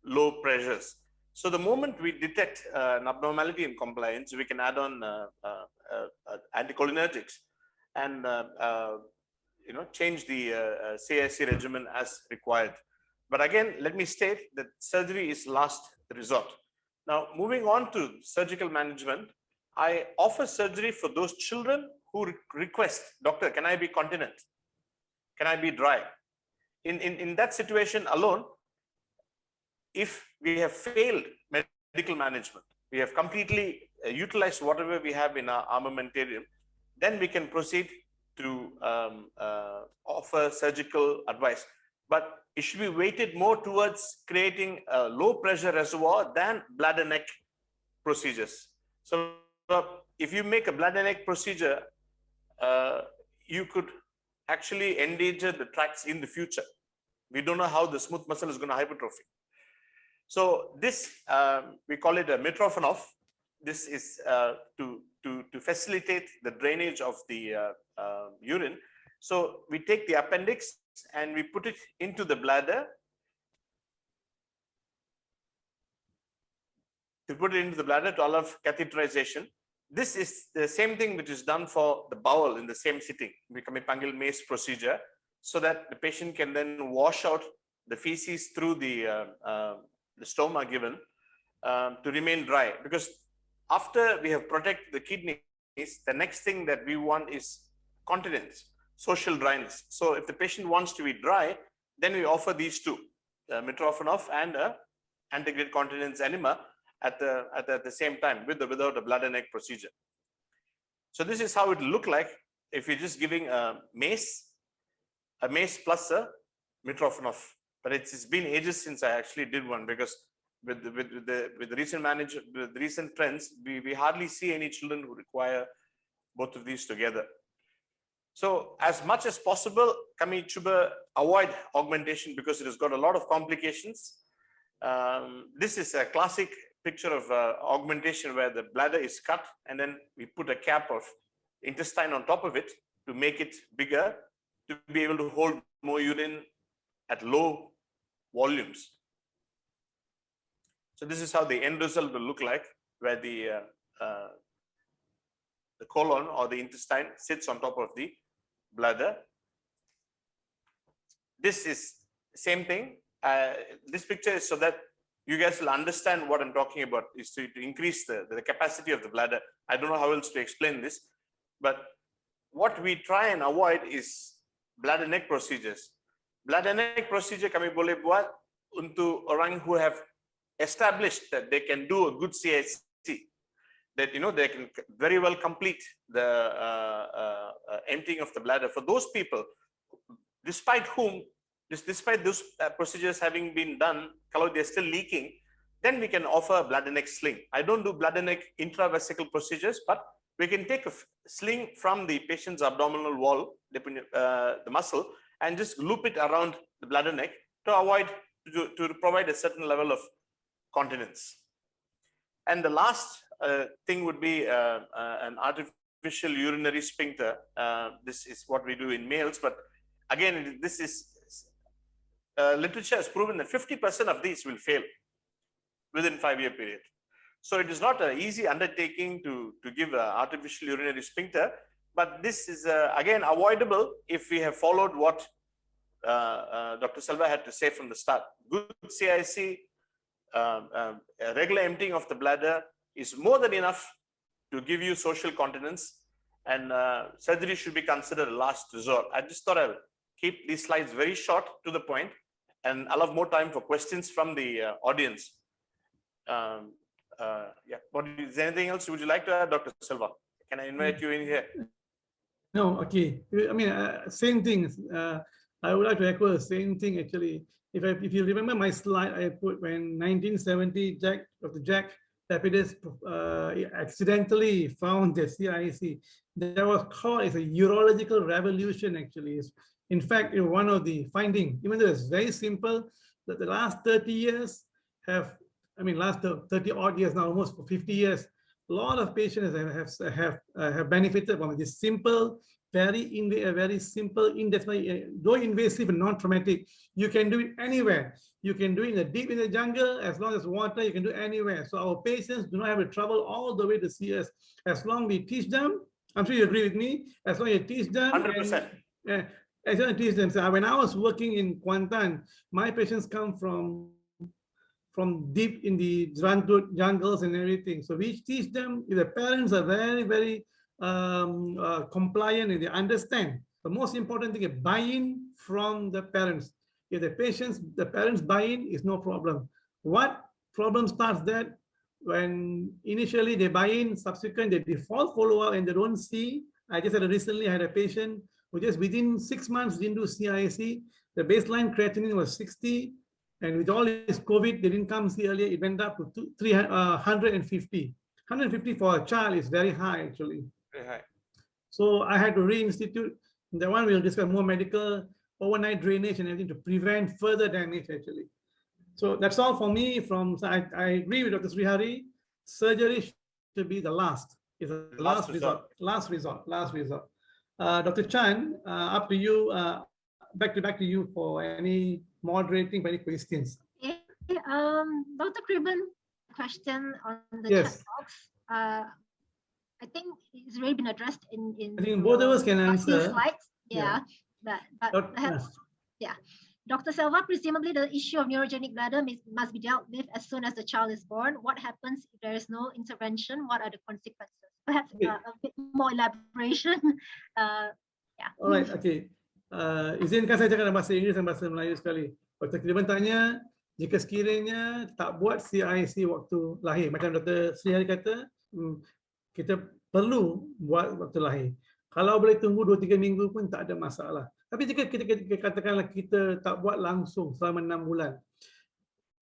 C: low pressures. So the moment we detect an abnormality in compliance, we can add on anticholinetics and change the CIC regimen as required. But again, let me state that surgery is last resort. Now, moving on to surgical management, I offer surgery for those children who request, doctor, can I be continent? Can I be dry? In that situation alone, if we have failed medical management, we have completely utilized whatever we have in our armamentarium, then we can proceed to offer surgical advice. But it should be weighted more towards creating a low pressure reservoir than bladder neck procedures. So if you make a bladder neck procedure, you could actually endanger the tracts in the future. We don't know how the smooth muscle is going to hypertrophy. So this, we call it a Mitrofanov. This is to facilitate the drainage of the urine. So we take the appendix and we put it into the bladder. To put it into the bladder to allow catheterization. This is the same thing which is done for the bowel in the same sitting. We call it Pangal Mace procedure, so that the patient can then wash out the feces through the stoma given to remain dry. Because after we have protected the kidneys, the next thing that we want is continence, social dryness. So if the patient wants to be dry, then we offer these two, Mitrofanov and antegrade continence enema at the same time, with or without a bladder neck procedure. So this is how it will look like if you're just giving a mace plus a Mitrofanov. But it's been ages since I actually did one, because with the recent trends, we hardly see any children who require both of these together. So as much as possible, kami cuba avoid augmentation because it has got a lot of complications. This is a classic picture of augmentation where the bladder is cut and then we put a cap of intestine on top of it to make it bigger, to be able to hold more urine at low volumes. So this is how the end result will look like, where the colon or the intestine sits on top of the bladder. This is same thing. This picture is so that you guys will understand what I'm talking about, is to increase the capacity of the bladder. I don't know how else to explain this, but what we try and avoid is bladder neck procedures. Bladder neck procedure kami boleh buat untuk orang who have established that they can do a good CIC, that they can very well complete the emptying of the bladder. For those people, despite those procedures having been done, kalau they're still leaking, then we can offer a bladder neck sling. I don't do bladder neck intravesical procedures, but we can take a sling from the patient's abdominal wall, the muscle, and just loop it around the bladder neck to provide a certain level of continence. And the last thing would be an artificial urinary sphincter. This is what we do in males, but again, this is literature has proven that 50% of these will fail within 5-year period. So it is not an easy undertaking to give an artificial urinary sphincter, but this is again avoidable if we have followed what Dr. Selva had to say from the start. Good CIC, regular emptying of the bladder is more than enough to give you social continence, and surgery should be considered a last resort. I just thought I'll keep these slides very short to the point, and I'll have more time for questions from the audience. Yeah, is there anything else would you like to add, Dr. Silva? Can I invite you in here?
B: No, okay. I mean, same thing. I would like to echo the same thing actually. If you remember my slide, I put when 1970, Dr. Jack Lepidus accidentally found the CIC. That was called as a urological revolution, actually. In fact, one of the findings, even though it's very simple, that the last 30 years have, I mean, last 30 odd years now, almost 50 years, a lot of patients have benefited from this simple, very simple, though invasive and non-traumatic. You can do it anywhere. You can do it deep in the jungle, as long as water, you can do it anywhere. So our patients do not have to travel all the way to see us. As long as we teach them, I'm sure you agree with me, as long as you teach them.
C: 100%.
B: As long as you teach them. So when I was working in Kuantan, my patients come from deep in the jungles and everything. So we teach them, if the parents are very compliant and they understand. The most important thing is buy-in from the parents. If the parents buy in, is no problem. What problem starts that when initially they buy in, subsequent they default follow-up and they don't see. I just recently had a patient who just within 6 months didn't do CIC. The baseline creatinine was 60. And with all this COVID, they didn't come see earlier. It went up to 150. 150 for a child is very high, actually.
C: Very high.
B: So I had to reinstitute. The one we'll discuss more medical, overnight drainage and everything to prevent further damage, actually. So that's all for me. I agree with Dr. Srihari. Surgery should be the last. It's a last resort. Last resort. Dr. Chan, up to you. Back to you for any moderating, any questions.
A: Okay. Dr. Kriban, question on the
B: Yes.
A: chat box. I think it's already been addressed in
B: I think both of us can
A: last few
B: answer.
A: slides. Yeah. But perhaps, yeah. Dr. Selva, presumably the issue of neurogenic bladder must be dealt with as soon as the child is born. What happens if there is no intervention? What are the consequences? Perhaps a bit more elaboration. Yeah.
B: All right, okay. Izinkan saya cakap dalam bahasa Inggeris dan bahasa Melayu sekali. Dr. Kriban tanya, jika sekiranya tak buat CIC waktu lahir, macam Dr. Srihari kata, kita perlu buat waktu lahir. Kalau boleh tunggu 2-3 minggu pun tak ada masalah. Tapi jika kita katakanlah kita tak buat langsung selama 6 bulan,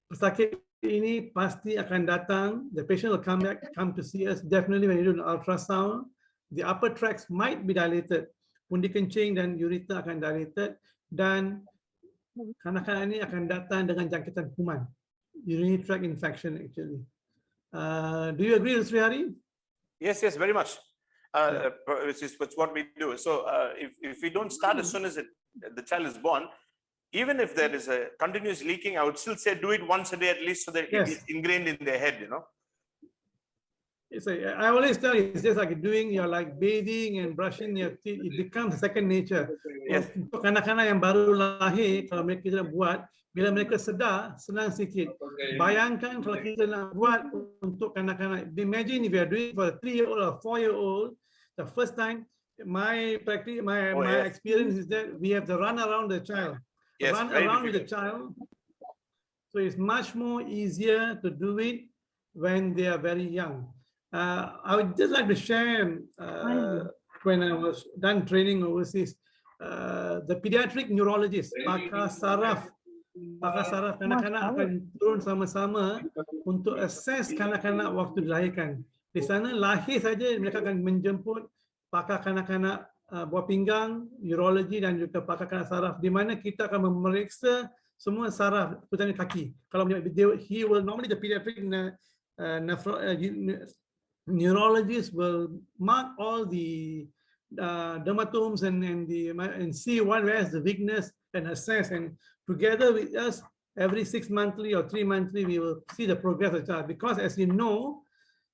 B: pesakit ini pasti akan datang. The patient will come to see us. Definitely when you do an ultrasound, the upper tracts might be dilated. Pundi kencing dan ureter akan dilated, dan kanak-kanak ini akan datang dengan jangkitan kuman, urinary tract infection, actually. Do you agree, Srihari?
C: Yes, very much. Which is what we do. So if we don't start as soon as the child is born, even if there is a continuous leaking, I would still say do it once a day at least, so that it is ingrained in their head, you know.
B: I always tell you, it's just like doing your bathing and brushing your teeth. It becomes second nature.
C: Yes.
B: Untuk kanak-kanak yang baru lahir, kalau mereka buat, bila mereka sedar, senang sikit. Bayangkan kalau kita nak buat untuk kanak-kanak. Imagine if you are doing for a 3-year-old or 4-year-old, the first time, my experience is that we have to run around the child.
C: Yes,
B: run around with the child. So it's much more easier to do it when they are very young. I would just like to share when I was done training overseas, the pediatric neurologist, pakar saraf kanak-kanak akan turun sama-sama untuk assess kanak-kanak waktu dilahirkan. Di sana lahir saja mereka akan menjemput pakar kanak-kanak buah pinggang, urologi dan juga pakar kanak saraf, di mana kita akan memeriksa semua saraf, terutama kaki. Kalau he will normally the pediatric neurologist will mark all the dermatomes and see where is the weakness and assess, and together with us every 6 monthly or 3 monthly we will see the progress of the child, because as you know,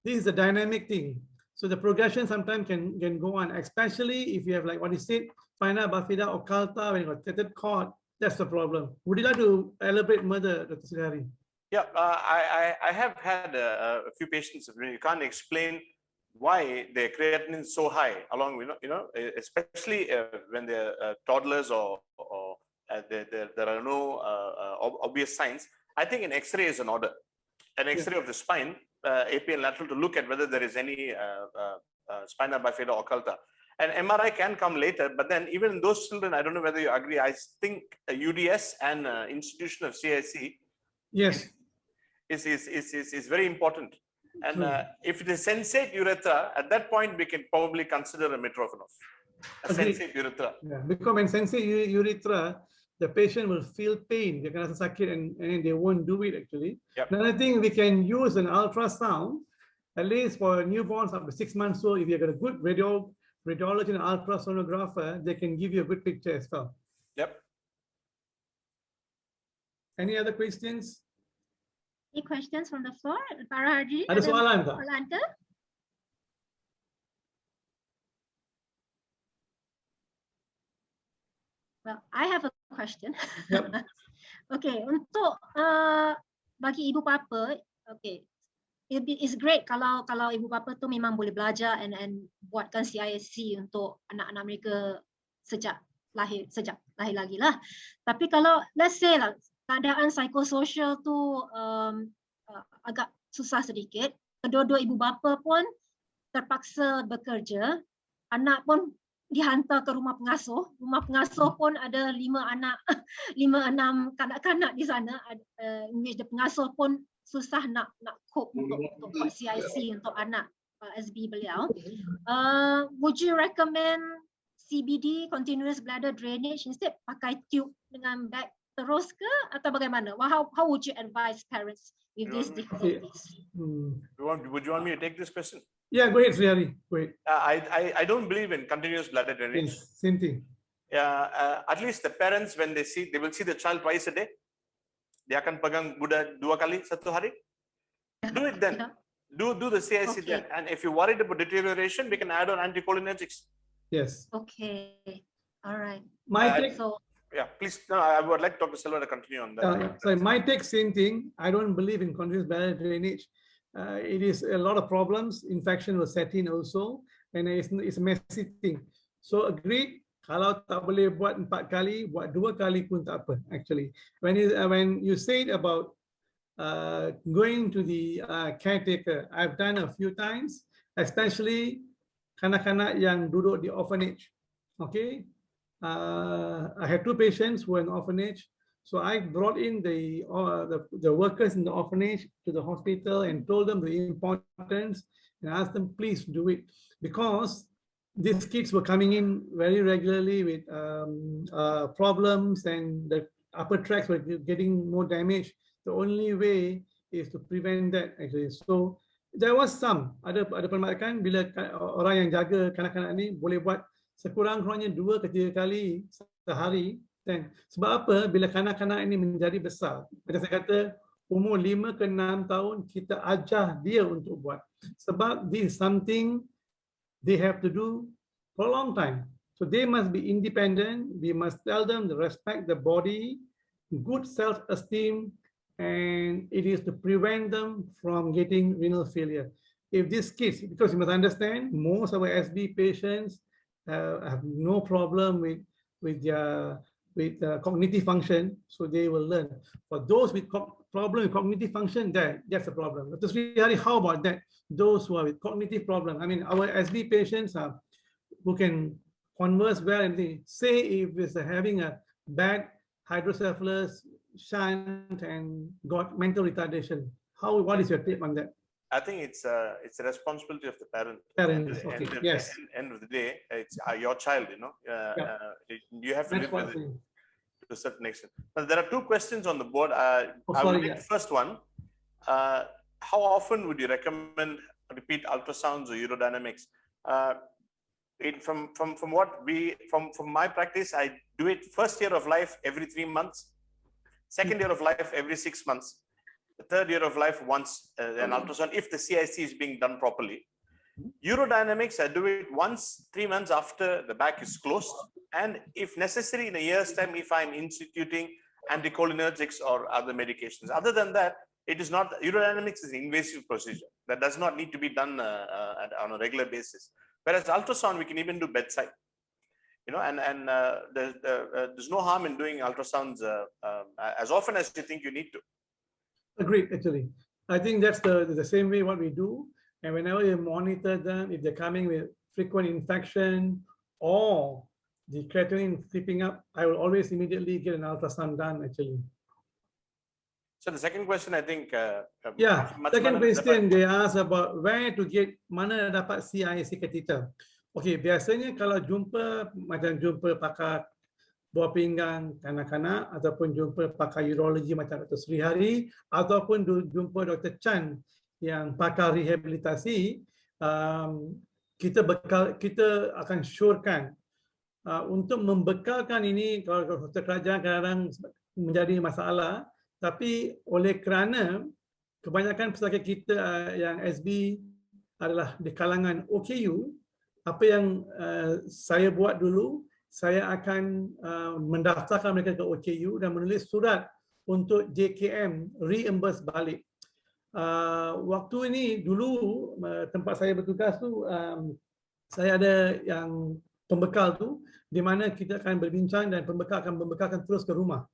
B: this is a dynamic thing. So the progression sometimes can go on, especially if you have, like what you said, spina bifida occulta, when you got tethered cord. That's the problem. Would you like to elaborate further, Dr. Srihari?
C: Yeah, I have had a few patients. You can't explain why their creatinine is so high, along with, especially when they're toddlers or there are no obvious signs. I think an X-ray is in order. An X-ray of the spine, AP and lateral, to look at whether there is any spina bifida occulta. And MRI can come later, but then even in those children, I don't know whether you agree, I think a UDS and institution of CIC
B: yes,
C: is very important. And if it is sensate urethra, at that point we can probably consider a Mitrofanov. A sensate urethra.
B: Yeah, because when sensate urethra, the patient will feel pain. They can rasa sakit and they won't do it actually.
C: Yep.
B: Another thing, we can use an ultrasound, at least for newborns up to 6 months old. If you have a good radiologist and ultrasonographer, they can give you a good picture as well.
C: Yep.
B: Any other questions?
A: Any questions from the floor? Para Haji?
B: Ada soalan tak?
A: Soalan ada? Well, I have a question.
B: Yep.
A: Okay, untuk bagi ibu bapa, okay, it's great kalau ibu bapa tu memang boleh belajar and buatkan CISC untuk anak-anak mereka sejak lahir lagi lah. Tapi kalau let's say lah keadaan psikososial tu agak susah sedikit, kedua-dua ibu bapa pun terpaksa bekerja, anak pun dihantar ke rumah pengasuh. Rumah pengasuh pun ada 5 anak, 5-6 kanak-kanak di sana. The pengasuh pun susah nak cope untuk buat CIC untuk anak SB beliau. Would you recommend CBD, continuous bladder drainage, instead pakai tube dengan bag terus ke atau bagaimana? How would you advise parents with these difficulties?
C: Would you want me to take this question?
B: Yeah, go ahead, Srihari. Go ahead.
C: I don't believe in continuous bladder drainage.
B: Yes, same thing.
C: At least the parents, when they will see the child twice a day. Dia akan pegang Buddha 2 kali satu hari. Do it then. Do the CIC then. And if you're worried about deterioration, we can add on anticholinergics.
B: Yes.
A: Okay. All right.
B: My take.
C: Yeah, please. No, I would like Dr. Silva to continue on that.
B: So my take, same thing. I don't believe in continuous bladder drainage. It is a lot of problems. Infection will set in also, and it's a messy thing. So agreed. Kalau tak boleh buat 4 kali, buat 2 kali pun tak apa. Actually, when you said about going to the caretaker, I've done a few times, especially kanak-kanak yang duduk di orphanage. Okay, I had 2 patients who were in orphanage. So I brought in the workers in the orphanage to the hospital and told them the importance and asked them, please do it, because these kids were coming in very regularly with problems, and the upper tracts were getting more damaged. The only way is to prevent that actually. So there was some ada permakanan bila orang yang jaga kanak-kanak ni boleh buat sekurang-kurangnya 2 ke 3 kali sehari. Dan sebab apa? Bila kanak-kanak ini menjadi besar, macam saya kata, umur 5 ke 6 tahun kita ajar dia untuk buat. Sebab this is something they have to do for a long time. So they must be independent. We must tell them to respect the body, good self-esteem, and it is to prevent them from getting renal failure. If these kids, because you must understand, most of our SB patients have no problem with cognitive function, so they will learn. For those with problem with cognitive function, that's a problem. But how about that? Those who are with cognitive problem, I mean, our SB patients who can converse well, and they say if it's having a bad hydrocephalus, shunt, and got mental retardation. What is your take on that?
C: I think it's a responsibility of the parent.
B: Parents, okay. Yes.
C: End of the day, it's your child. You know, you have to live with it to a certain extent. But there are 2 questions on the board. I will take the first one. How often would you recommend repeat ultrasounds or urodynamics? From my practice, I do it first year of life every 3 months, second year of life every 6 months, the third year of life once an ultrasound if the CIC is being done properly. Urodynamics, I do it once 3 months after the back is closed, and if necessary in a year's time if I'm instituting anticholinergics or other medications. Other than that, it is not. Urodynamics is an invasive procedure that does not need to be done on a regular basis. Whereas ultrasound, we can even do bedside, you know, and there's no harm in doing ultrasounds as often as you think you need to.
B: Agreed, actually. I think that's the same way what we do. And whenever you monitor them, if they're coming with frequent infection or the creatinine creeping up, I will always immediately get an ultrasound done, actually.
C: So the second question, I think.
B: Yeah,
C: much
B: second
C: mana
B: question
C: dapat-
B: they ask about where to get mana dapat CIC catheter. Okay, biasanya kalau macam jumpa pakar buah pinggang kanak-kanak ataupun jumpa pakar urologi macam Dr. Srihari ataupun jumpa Dr. Chan yang pakar rehabilitasi, kita akan syorkan untuk membekalkan ini. Kalau hospital kerajaan kadang-kadang menjadi masalah, tapi oleh kerana kebanyakan pesakit kita yang SB adalah di kalangan OKU, apa yang saya buat dulu, saya akan mendaftarkan mereka ke OKU dan menulis surat untuk JKM reimburse balik. Waktu ini dulu tempat saya bertugas tu, saya ada yang pembekal tu, di mana kita akan berbincang dan pembekal akan membekalkan terus ke rumah.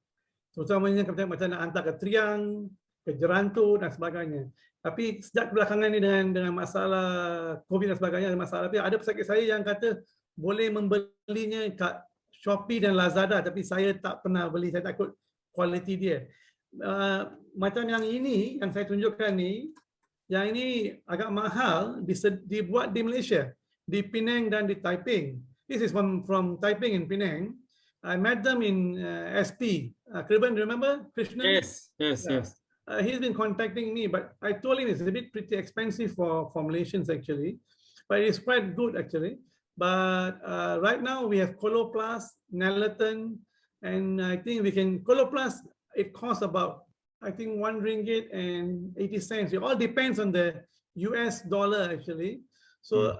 B: Terutamanya macam nak hantar ke Triang, ke Jerantu dan sebagainya. Tapi sejak belakangan ni dengan masalah COVID dan sebagainya, ada pesakit saya yang kata boleh membelinya kat Shopee dan Lazada, tapi saya tak pernah beli, saya takut kualiti dia. Macam yang ini, yang saya tunjukkan ni, yang ini agak mahal, dibuat di Malaysia, di Penang dan di Taiping. This is from Taiping in Penang. I met them in SP. Kriban, remember Krishna?
D: Yes.
B: He's been contacting me, but I told him it's a bit pretty expensive for Malaysians actually, but it's quite good actually. But right now we have Coloplast, Nelaton, and I think we can, Coloplast, it costs about, I think, RM1.80. It all depends on the US dollar actually. So,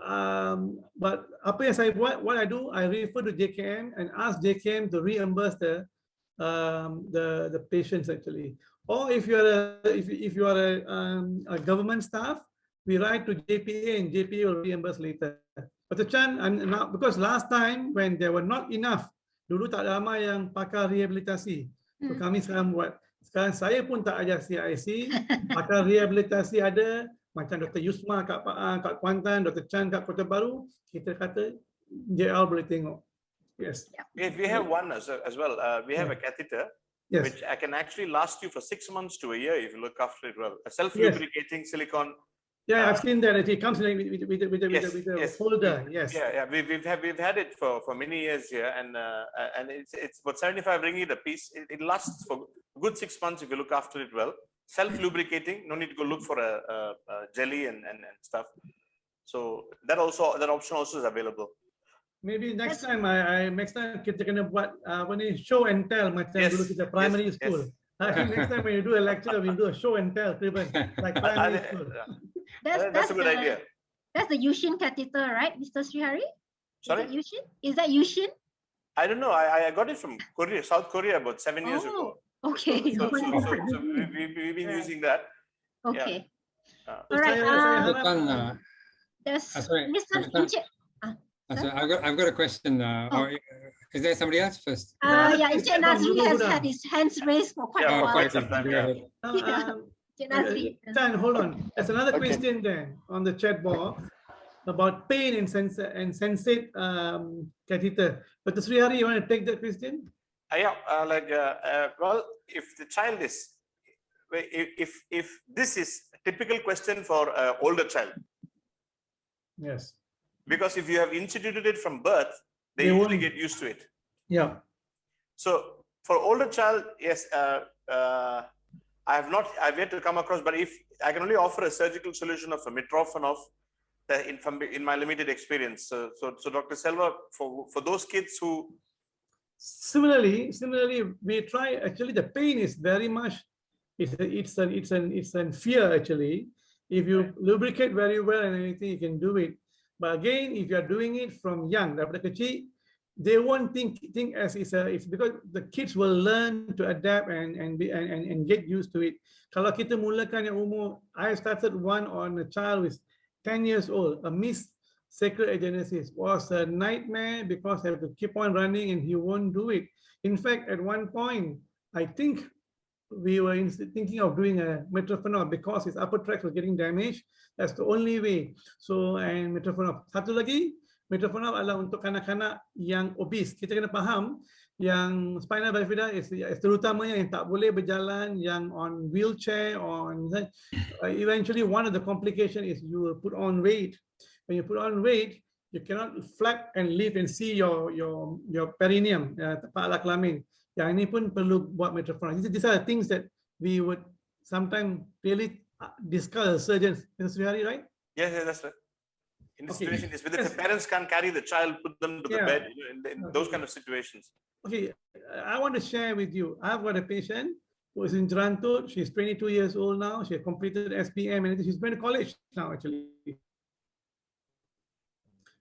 B: but apa yang saya buat, what I do, I refer to JKM and ask JKM to reimburse the patients actually. Or if you are a government staff, we write to JPA and JPA will reimburse later. But the Chan, now, because last time when there were not enough, dulu tak ramai yang pakar rehabilitasi. So kami sekarang buat. Sekarang saya pun tak ajar CIC, pakar rehabilitasi ada, macam Dr. Yusma kat Kuantan, Dr. Chan kat Kota Baru, kita kata JL boleh tengok. Yes.
C: We have one as well. We have a catheter,
B: Yes.
C: which I can actually last you for 6 months to a year if you look after it well. A self-lubricating silicone.
B: Yeah, I've seen that. It comes with a folder. Yes.
C: Yeah. We've had it for many years here, and it's about 75 ringgit a piece. It lasts for a good 6 months if you look after it well. Self-lubricating, no need to go look for a jelly and stuff. So that option also is available.
B: Maybe next time kita kena buat show and tell macam dulu kita primary school. I think next time when you do a lecture, we'll do a show and tell, like primary school.
C: That's a good idea.
A: That's the Yushin catheter, right, Mr. Srihari?
C: Sorry?
A: Is that Yushin?
C: I don't know. I got it from Korea, South Korea, about 7 years ago.
A: Okay.
C: So we've been using that.
A: Okay.
C: Yeah.
A: All right.
D: There's
A: Mr.
D: I've got a question. Or is there somebody else first?
A: Yeah, Encik Nazri has had his hands raised for quite a while.
C: Quite some time. Yeah.
A: Encik Nazri.
B: Dan, hold on. There's another question there on the chat box about pain and sensate catheter. Dr. Srihari, you want to take that question?
C: Well, if the child is, if this is a typical question for an older child.
B: Yes.
C: Because if you have instituted it from birth, they usually get used to it.
B: Yeah.
C: So for older child, yes, I've yet to come across, but if I can only offer a surgical solution of a Mitrofanov in my limited experience. So Dr. Selva, for those kids who.
B: Similarly, we try. Actually, the pain is very much. It's an fear actually. If you lubricate very well and anything, you can do it. But again, if you are doing it from young, they won't think as it's because the kids will learn to adapt and get used to it. Kalau kita mulakan yang umur, I started one on a child with 10 years old, a missed sacral agenesis was a nightmare because I have to keep on running and he won't do it. In fact, at one point, I think we were thinking of doing a Mitrofanov because his upper tracts were getting damaged. That's the only way. So, and Mitrofanov. Satu lagi, Mitrofanov adalah untuk kanak-kanak yang obese. Kita kena faham, yang spina bifida is terutamanya yang tak boleh berjalan, yang on wheelchair, eventually one of the complication is you will put on weight. When you put on weight, you cannot flap and lift and see your perineum, tempat alat kelamin. Yang ini pun perlu buat metrophone. These are the things that we would sometimes really discuss as surgeons. Mr. Srihari, right?
C: Yeah, that's right. In this
B: Okay.
C: situation, is whether the parents can't carry the child, put them to the bed, you know, in those kind of situations.
B: Okay, I want to share with you. I've got a patient who is in Toronto. She's 22 years old now. She has completed SPM and she's going to college now, actually.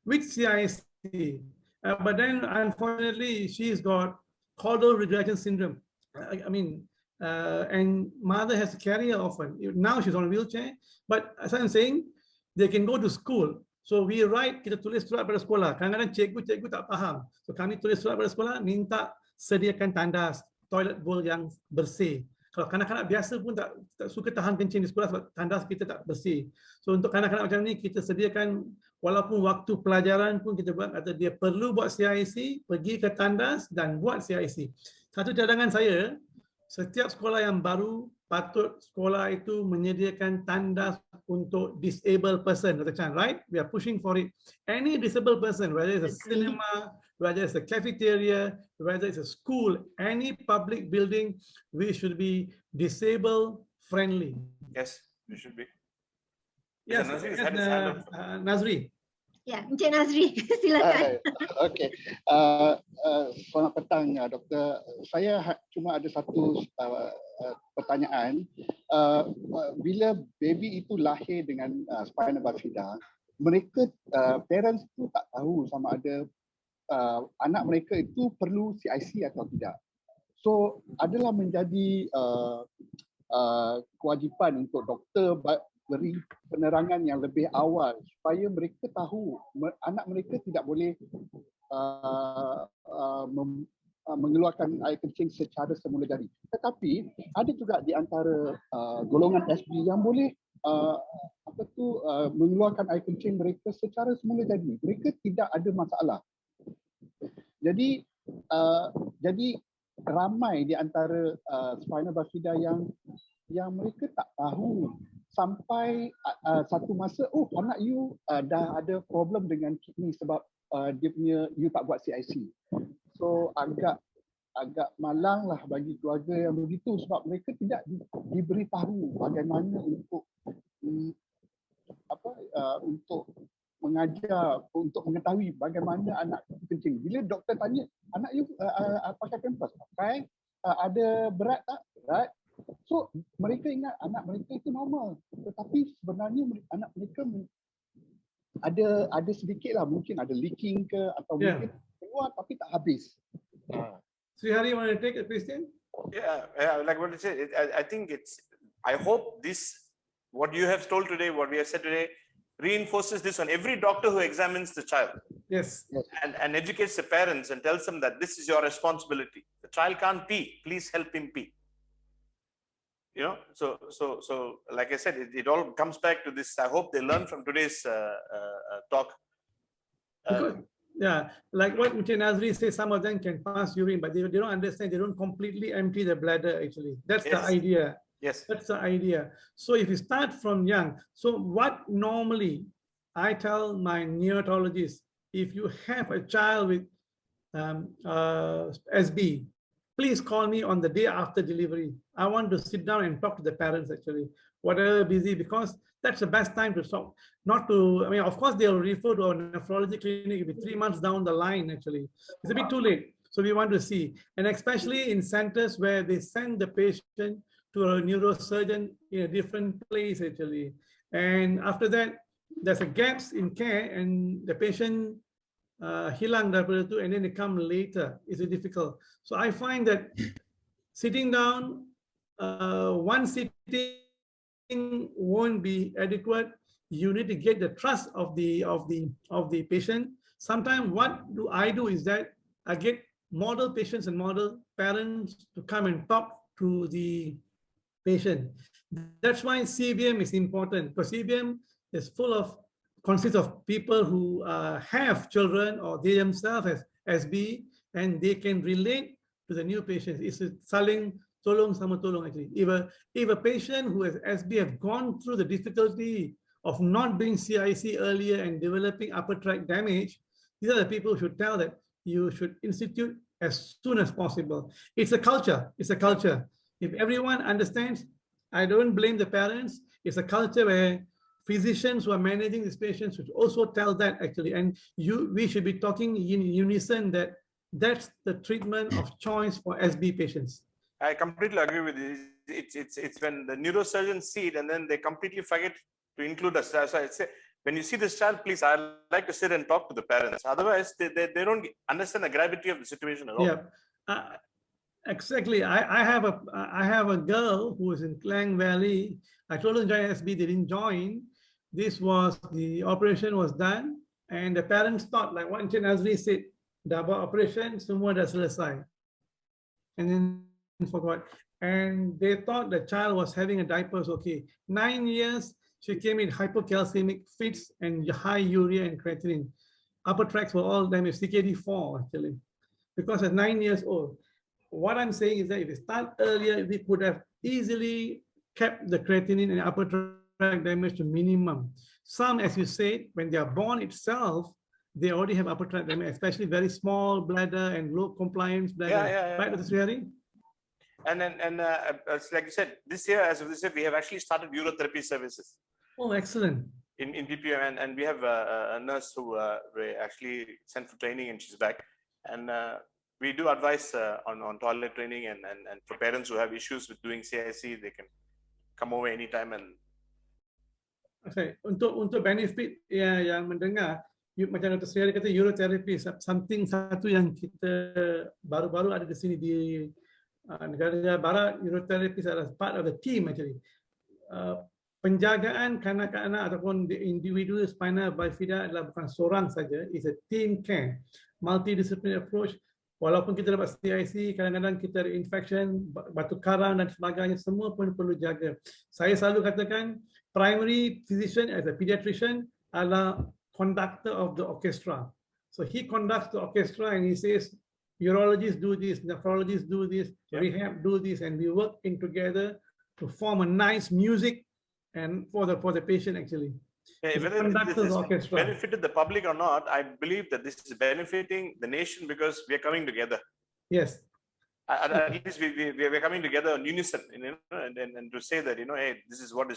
B: With CIC. But then, unfortunately, she's got caudal regression syndrome. And mother has to carry her often. Now she's on a wheelchair. But as I'm saying, they can go to school. So we write, kita tulis surat pada sekolah. Kadang-kadang cikgu tak faham. So kami tulis surat pada sekolah, minta sediakan tandas, toilet bowl yang bersih. Kalau kanak-kanak biasa pun tak suka tahan kencing di sekolah sebab tandas kita tak bersih. So untuk kanak-kanak macam ni, kita sediakan walaupun waktu pelajaran pun kita buat, atau dia perlu buat CIC, pergi ke tandas dan buat CIC. Satu cadangan saya, setiap sekolah yang baru, patut sekolah itu menyediakan tandas untuk disabled person, Dr. Chan, right? We are pushing for it. Any disabled person, whether it's a cinema, whether it's a cafeteria, whether it's a school, any public building, we should be disabled friendly.
C: Yes, we should be.
B: Yes, Nazri.
A: Ya, Encik Nazri, silakan.
E: Okey. Selamat petang, Doktor. Saya cuma ada satu pertanyaan. Bila baby itu lahir dengan spina bifida, mereka parents tu tak tahu sama ada anak mereka itu perlu CIC atau tidak. So adalah menjadi kewajipan untuk doktor beri penerangan yang lebih awal supaya mereka tahu anak mereka tidak boleh mengeluarkan air kencing secara semula jadi. Tetapi ada juga di antara golongan SB yang boleh mengeluarkan air kencing mereka secara semula jadi. Mereka tidak ada masalah. Jadi ramai di antara spina bifida yang mereka tak tahu sampai satu masa, anak you dah ada problem dengan kidney sebab dia punya you tak buat CIC. So agak malang lah bagi keluarga yang begitu sebab mereka tidak diberitahu bagaimana untuk mengajar, untuk mengetahui bagaimana anak kencing. Bila doktor tanya, anak you pakai pampers, pakai, ada berat tak? Berat. So mereka ingat anak mereka itu normal, tetapi sebenarnya anak mereka ada sedikit lah, mungkin ada leaking ke atau mungkin keluar tapi tak habis.
B: Srihari, you want to take a question?
C: Yeah, like what you said, I think I hope what you have told today, what we have said today, reinforces this on every doctor who examines the child.
B: Yes.
C: And educates the parents and tells them that this is your responsibility. The child can't pee, please help him pee. You know, so like I said, it all comes back to this. I hope they learn from today's talk.
B: Yeah, like what Encik Nazri says, some of them can pass urine, but they don't understand. They don't completely empty the bladder. Actually, that's the idea.
C: Yes,
B: that's the idea. So if you start from young, so what normally I tell my neonatologists, if you have a child with SB, please call me on the day after delivery. I want to sit down and talk to the parents, actually, whatever busy, because that's the best time to talk. Not to, I mean, of course, they'll refer to a nephrology clinic. It'll be 3 months down the line, actually. It's a bit too late. So we want to see. And especially in centers where they send the patient to a neurosurgeon in a different place, actually. And after that, there's a gaps in care and the patient hilang daripada tu, and then they come later. It's difficult. So I find that sitting down, one sitting won't be adequate. You need to get the trust of the patient. Sometimes what I do is that I get model patients and model parents to come and talk to the patient. That's why Sibiam is important, because Sibiam is consists of people who have children or they themselves as SB, and they can relate to the new patients. It's a saling tolong sama tolong actually. If a patient who has SB have gone through the difficulty of not doing CIC earlier and developing upper tract damage, these are the people who should tell that you should institute as soon as possible. It's a culture. It's a culture. If everyone understands, I don't blame the parents. It's a culture where physicians who are managing these patients should also tell that actually, and we should be talking in unison that that's the treatment of choice for SB patients.
C: I completely agree with you. It's when the neurosurgeons see it and then they completely forget to include us. So I say, when you see this child, please, I'd like to sit and talk to the parents. Otherwise, they don't understand the gravity of the situation at all.
B: Yeah, exactly. I have a girl who is in Klang Valley. I told her to join SB, they didn't join. The operation was done, and the parents thought, like what Encik Nazri said, dah buat operation, semua dah selesai. And then forgot. And they thought the child was having a diapers, okay. 9 years, she came in hypocalcemic fits and high urea and creatinine. Upper tracts were all damaged, CKD4 actually, because at 9 years old. What I'm saying is that if we start earlier, we could have easily kept the creatinine and upper tract damage to minimum. Some, as you said, when they are born itself, they already have upper tract damage, especially very small bladder and low compliance bladder. Right, Dr. Srihari?
C: And like you said, this year, as of this year, we have actually started urotherapy services.
B: Oh, excellent.
C: In PPM, and we have a nurse who we actually sent for training, and she's back. And we do advise on toilet training, and for parents who have issues with doing CIC, they can come over anytime. And
B: okay, untuk benefit yang mendengar, macam Dr. Srihari kata, urotherapy satu yang kita baru-baru ada di sini di negara barat. Urotherapy adalah part of the team actually. Penjagaan kanak-kanak ataupun the individual spina bifida adalah bukan seorang saja, it's a team care, multidisciplinary approach. Walaupun kita dapat CIC, kadang-kadang kita ada infection, batu karang dan sebagainya, semua pun perlu jaga. Saya selalu katakan, primary physician as a pediatrician adalah conductor of the orchestra. So he conducts the orchestra and he says, urologists do this, nephrologists do this, rehab do this, and we work in together to form a nice music and for the patient actually.
C: Whether this is benefited the public or not, I believe that this is benefiting the nation because we are coming together.
B: Yes.
C: At least we are coming together in unison, and to say that, hey, this is what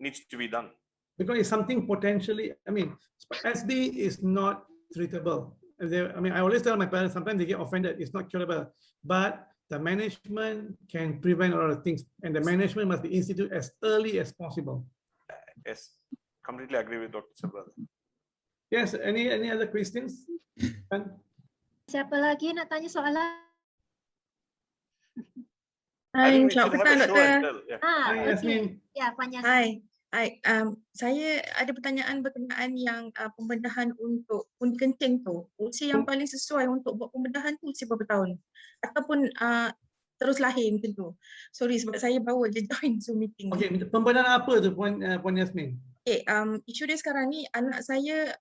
C: needs to be done.
B: Because it's something potentially, I mean, SB is not treatable. I always tell my parents, sometimes they get offended, it's not curable, but the management can prevent a lot of things, and the management must be instituted as early as possible.
C: Yes, completely agree with Dr. Sabra.
B: Yes, any other questions?
A: Siapa lagi nak tanya soalan?
C: Hai, selamat petang, Doktor.
B: Yasmin.
A: Ya, Puan Yasmin.
F: Hai, saya ada pertanyaan berkenaan yang pembedahan untuk undi kencing tu. Usia yang paling sesuai untuk buat pembedahan tu usia berapa tahun? Ataupun terus lahir macam tu? Sorry sebab saya baru je join Zoom meeting.
B: Okey, pembedahan apa tu Puan Yasmin?
F: Okay, isu dia sekarang ni, anak saya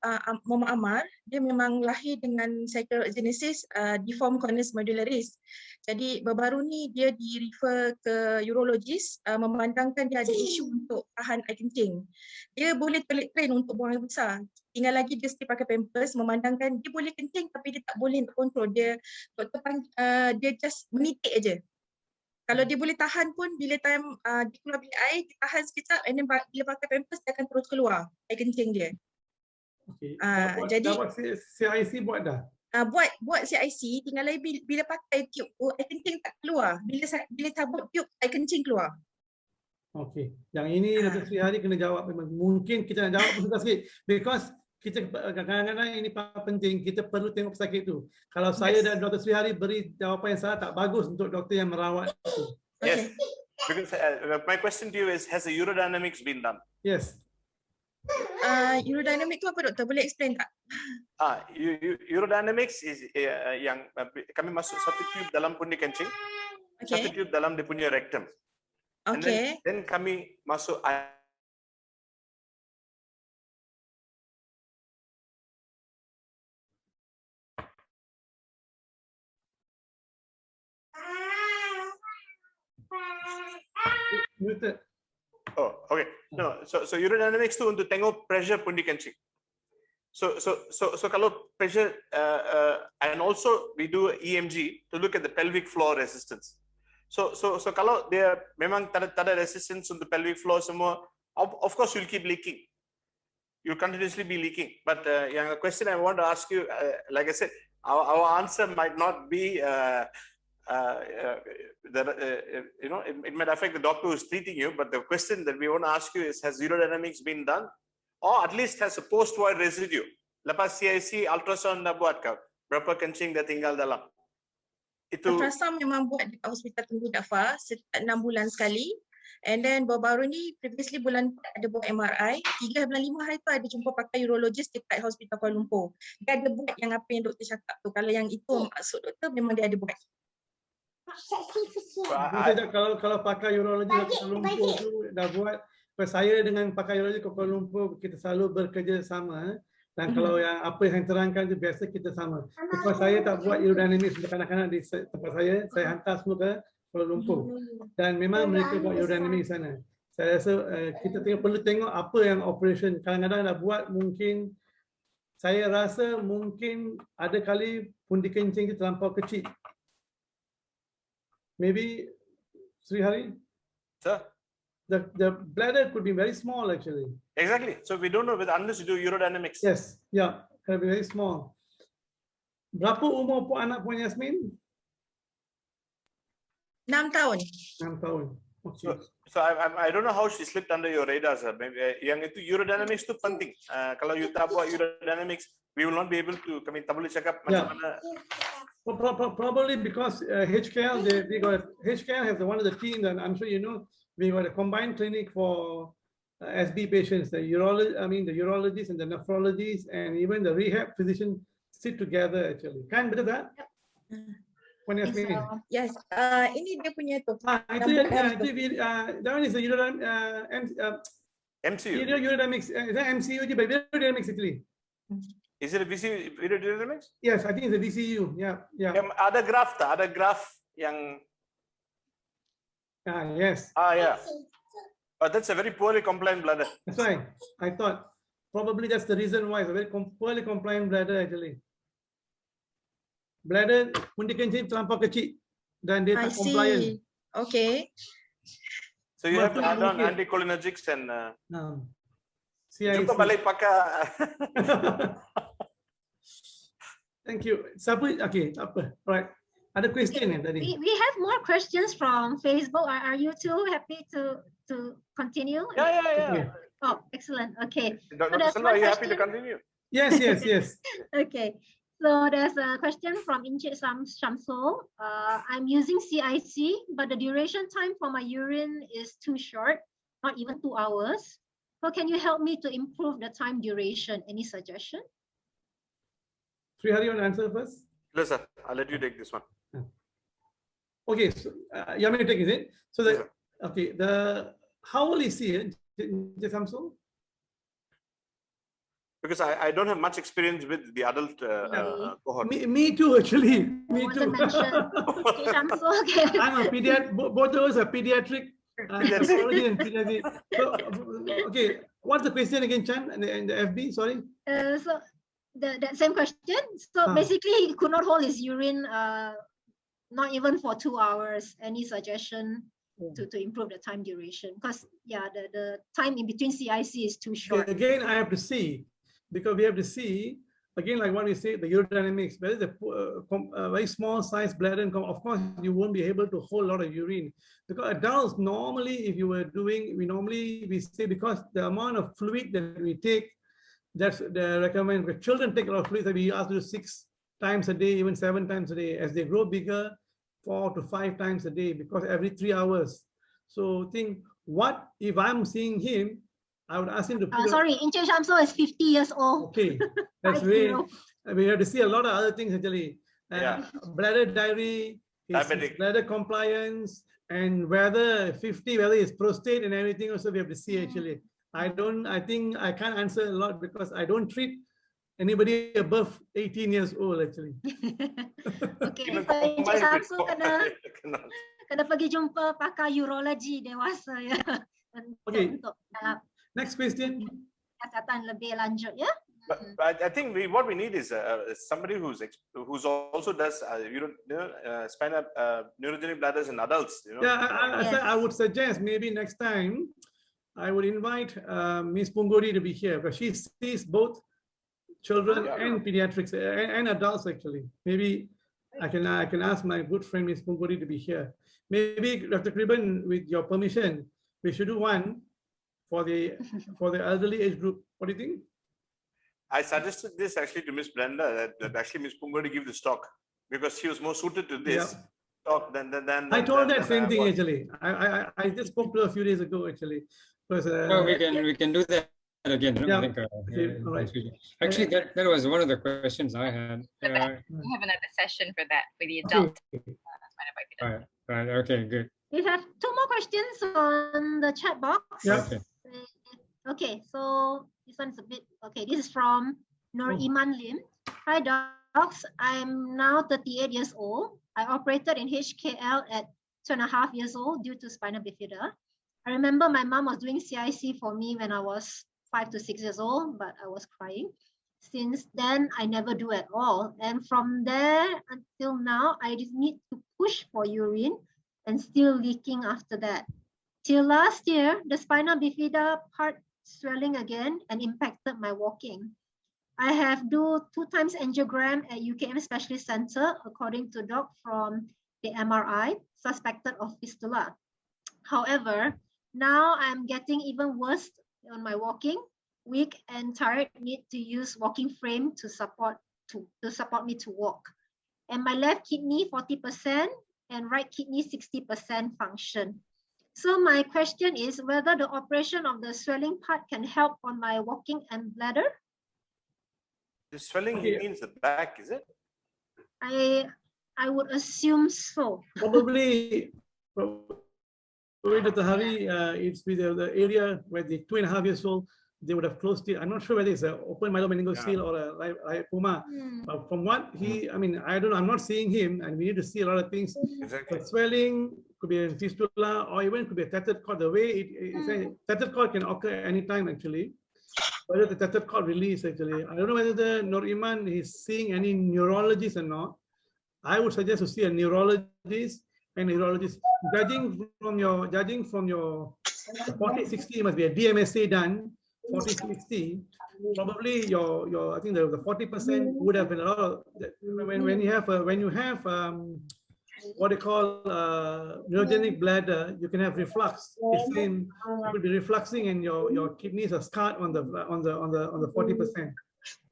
F: Muhammad Amar, dia memang lahir dengan cytogenesis deformed conus modularis. Jadi baru-baru ni dia di-refer ke urologis memandangkan dia ada isu untuk tahan air kencing. Dia boleh toilet train untuk buang air besar. Tinggal lagi dia still pakai pampers, memandangkan dia boleh kencing tapi dia tak boleh untuk kontrol. Dia just menitik aje. Kalau dia boleh tahan pun, bila time dia keluar bilik air, dia tahan sekejap, and then bila pakai pampers, dia akan terus keluar air kencing dia.
B: Okay.
F: Jadi
B: buat CIC buat dah?
F: Buat CIC, tinggal lagi bila pakai tube tu, air kencing tak keluar. Bila cabut tube, air kencing keluar.
B: Okey, yang ini Dr. Srihari kena jawab. Mungkin kita nak jawab pun sikit, because kita kadang-kadang ini penting, kita perlu tengok pesakit tu. Kalau saya dan Dr. Srihari beri jawapan yang salah, tak bagus untuk doktor yang merawat itu.
C: Yes, because my question to you is, has the urodynamics been done?
B: Yes.
F: Urodynamics tu apa doktor? Boleh explain tak?
C: Urodynamics is yang kami masuk satu tube dalam pundi kencing, satu tube dalam dia punya rectum.
F: Okay.
C: Then kami masuk
B: Muted.
C: Oh, okay. No, so urodynamics tu untuk tengok pressure pun dikencing. So kalau pressure and also we do EMG to look at the pelvic floor resistance. So kalau dia memang tak ada resistance untuk pelvic floor semua, of course you'll keep leaking. You'll continuously be leaking. But yang question I want to ask you, like I said, our answer might not be you know, it might affect the doctor who's treating you, but the question that we want to ask you is, has urodynamics been done, or at least has a post-void residue? Lepas CIC ultrasound dah buat kau, berapa kencing dah tinggal dalam? Itu
F: Ultrasound memang buat di Hospital Tengku Jaafar setiap 6 bulan sekali. And then baru-baru ni previously bulan 4 ada buat MRI, 3 bulan 5 hari tu ada jumpa pakai urologist dekat Hospital Kuala Lumpur. Dia ada buat yang apa yang doktor cakap tu. Kalau yang itu maksud doktor, memang dia ada buat.
B: Kalau pakai urologi Kuala Lumpur tu dah buat, saya dengan pakai urologi Kuala Lumpur kita selalu bekerja sama. Dan kalau yang apa yang terangkan tu biasa kita sama. Because saya tak buat urodynamics untuk kanak-kanak di tempat saya hantar semua ke Kuala Lumpur. Dan memang mereka buat urodynamics sana. Saya rasa kita perlu tengok apa yang operation. Kadang-kadang dah buat mungkin, saya rasa mungkin ada kali pundi kencing itu terlampau kecil. Maybe Sri Hari?
C: Sir?
B: The bladder could be very small actually.
C: Exactly. So we don't know whether unless you do urodynamics.
B: Yes, yeah, can be very small. Berapa umur anak puan Yasmin?
F: 6 tahun.
B: 6 tahun. Okay.
C: So I don't know how she slipped under your radar, sir. Maybe yang itu urodynamics tu penting. Kalau you tak buat urodynamics, we will not be able to. Kami tak boleh cakap macam mana.
B: Probably because HKL they got HKL has one of the teams, and I'm sure you know, we got a combined clinic for SB patients. The urologists and the nephrologists and even the rehab physician sit together actually. Kan betul tak? When Yasmin?
F: Yes. Ini dia punya tu.
B: That one is the
C: MCU.
B: Urodynamics. Is that MCU? But urodynamics actually.
C: Is it a urodynamics?
B: Yes, I think it's a VCU. Yeah.
C: Ada graph tak? Ada graph yang.
B: Yes.
C: Yeah. But that's a very poorly compliant bladder.
B: That's right. I thought probably that's the reason why it's a very poorly compliant bladder actually. Bladder pundi kencing terlampau kecil dan dia tak compliant.
F: Okay.
C: So you have to add on anticholinergics and
B: CIC.
C: Jumpa balik pakai.
B: Thank you. Siapa? Okay, apa? Alright. Ada question tadi?
A: We have more questions from Facebook. Are you two happy to continue?
C: Yeah.
B: Okay.
A: Oh, excellent. Okay.
C: Dr. Selva, are you happy to continue?
B: Yes.
A: Okay. So there's a question from Encik Shamsul. I'm using CIC, but the duration time for my urine is too short, not even 2 hours. So can you help me to improve the time duration? Any suggestion?
B: Sri Hari, you want to answer first?
C: No, sir. I'll let you take this one.
B: Okay, so you want me to take it? So how old is he? Shamsul?
C: Because I don't have much experience with the adult cohort.
B: Me too, actually. Me too.
A: Okay.
B: I'm a pediatric. Both of us are pediatric. Nephrology and pediatric. So, okay, what's the question again, Chan? And the FB, sorry.
A: So that same question. So basically, he could not hold his urine, not even for 2 hours. Any suggestion to improve the time duration? Because the time in between CIC is too short.
B: Again, I have to see. Because we have to see, again, like what we say, the urodynamics, whether the very small size bladder, and of course, you won't be able to hold a lot of urine. Because adults, normally, if you were doing, we say because the amount of fluid that we take, that's the recommend. But children take a lot of fluid, so we ask to do 6 times a day, even 7 times a day. As they grow bigger, 4 to 5 times a day, because every 3 hours. So think, what if I'm seeing him, I would ask him to put
A: sorry, Encik Shamsul is 50 years old.
B: Okay, that's way. We have to see a lot of other things actually. Bladder diary, bladder compliance, and whether 50, whether it's prostate and everything also we have to see actually. I think I can't answer a lot because I don't treat anybody above 18 years old actually.
A: Okay,
C: Even
A: so Encik
C: combined with
A: Samsul
C: cannot.
A: kena pergi jumpa pakar urologi dewasa ya.
B: Okay.
A: Untuk dalam
B: Next question.
A: kesihatan lebih lanjut ya.
C: But I think what we need is somebody who's also does spina neurogenic bladders in adults. You know.
B: Yeah,
A: Yes.
B: I would suggest maybe next time I would invite Ms. Pungori to be here because she sees both children and pediatrics and adults actually. Maybe I can ask my good friend Ms. Pungori to be here. Maybe Dr. Kriban, with your permission, we should do one for the elderly age group. What do you think?
C: I suggested this actually to Miss Brenda that actually Miss Pungori give this talk because she was more suited to this talk than.
B: I told that same thing actually. I just spoke to her a few days ago actually. Because,
D: well, we can do that again.
B: Yeah.
D: I think,
B: All right.
D: Actually, that was one of the questions I had.
G: We have another session for that for the
B: Okay.
G: adult.
D: Right. Okay. Good.
A: We have 2 more questions on the chat box.
B: Yeah.
D: Okay.
A: Okay, so this one's a bit, okay, this is from Nur Iman Lim. Hi docs, I'm now 38 years old. I operated in HKL at 2.5 years old due to spina bifida. I remember my mom was doing CIC for me when I was 5 to 6 years old, but I was crying. Since then, I never do at all. And from there until now, I just need to push for urine and still leaking after that. Till last year, the spina bifida part swelling again and impacted my walking. I have do 2 times angiogram at UKM Specialist Center, according to doc from the MRI, suspected of fistula. However, now I'm getting even worse on my walking, weak and tired, need to use walking frame to support me to walk. And my left kidney 40% and right kidney 60% function. So my question is whether the operation of the swelling part can help on my walking and bladder.
C: The swelling means the back, is it?
A: I would assume so.
B: Probably Dr. Hari, it's with the area where the 2.5 years old, they would have closed it. I'm not sure whether it's an open myelomeningocele or a lipoma. But from what I mean, I don't know, I'm not seeing him, and we need to see a lot of things.
C: Exactly.
B: But swelling could be a fistula, or even could be a tethered cord. The way tethered cord can occur anytime actually. Whether the tethered cord release actually, I don't know whether the Nur Iman is seeing any neurologist or not. I would suggest to see a neurologist and urologist. Judging from your 40-60 must be a DMSA done. 40-60, probably your I think the 40% would have been a lot of when you have what they call neurogenic bladder, you can have reflux. It's same, you could be refluxing and your kidneys are scarred on the 40%.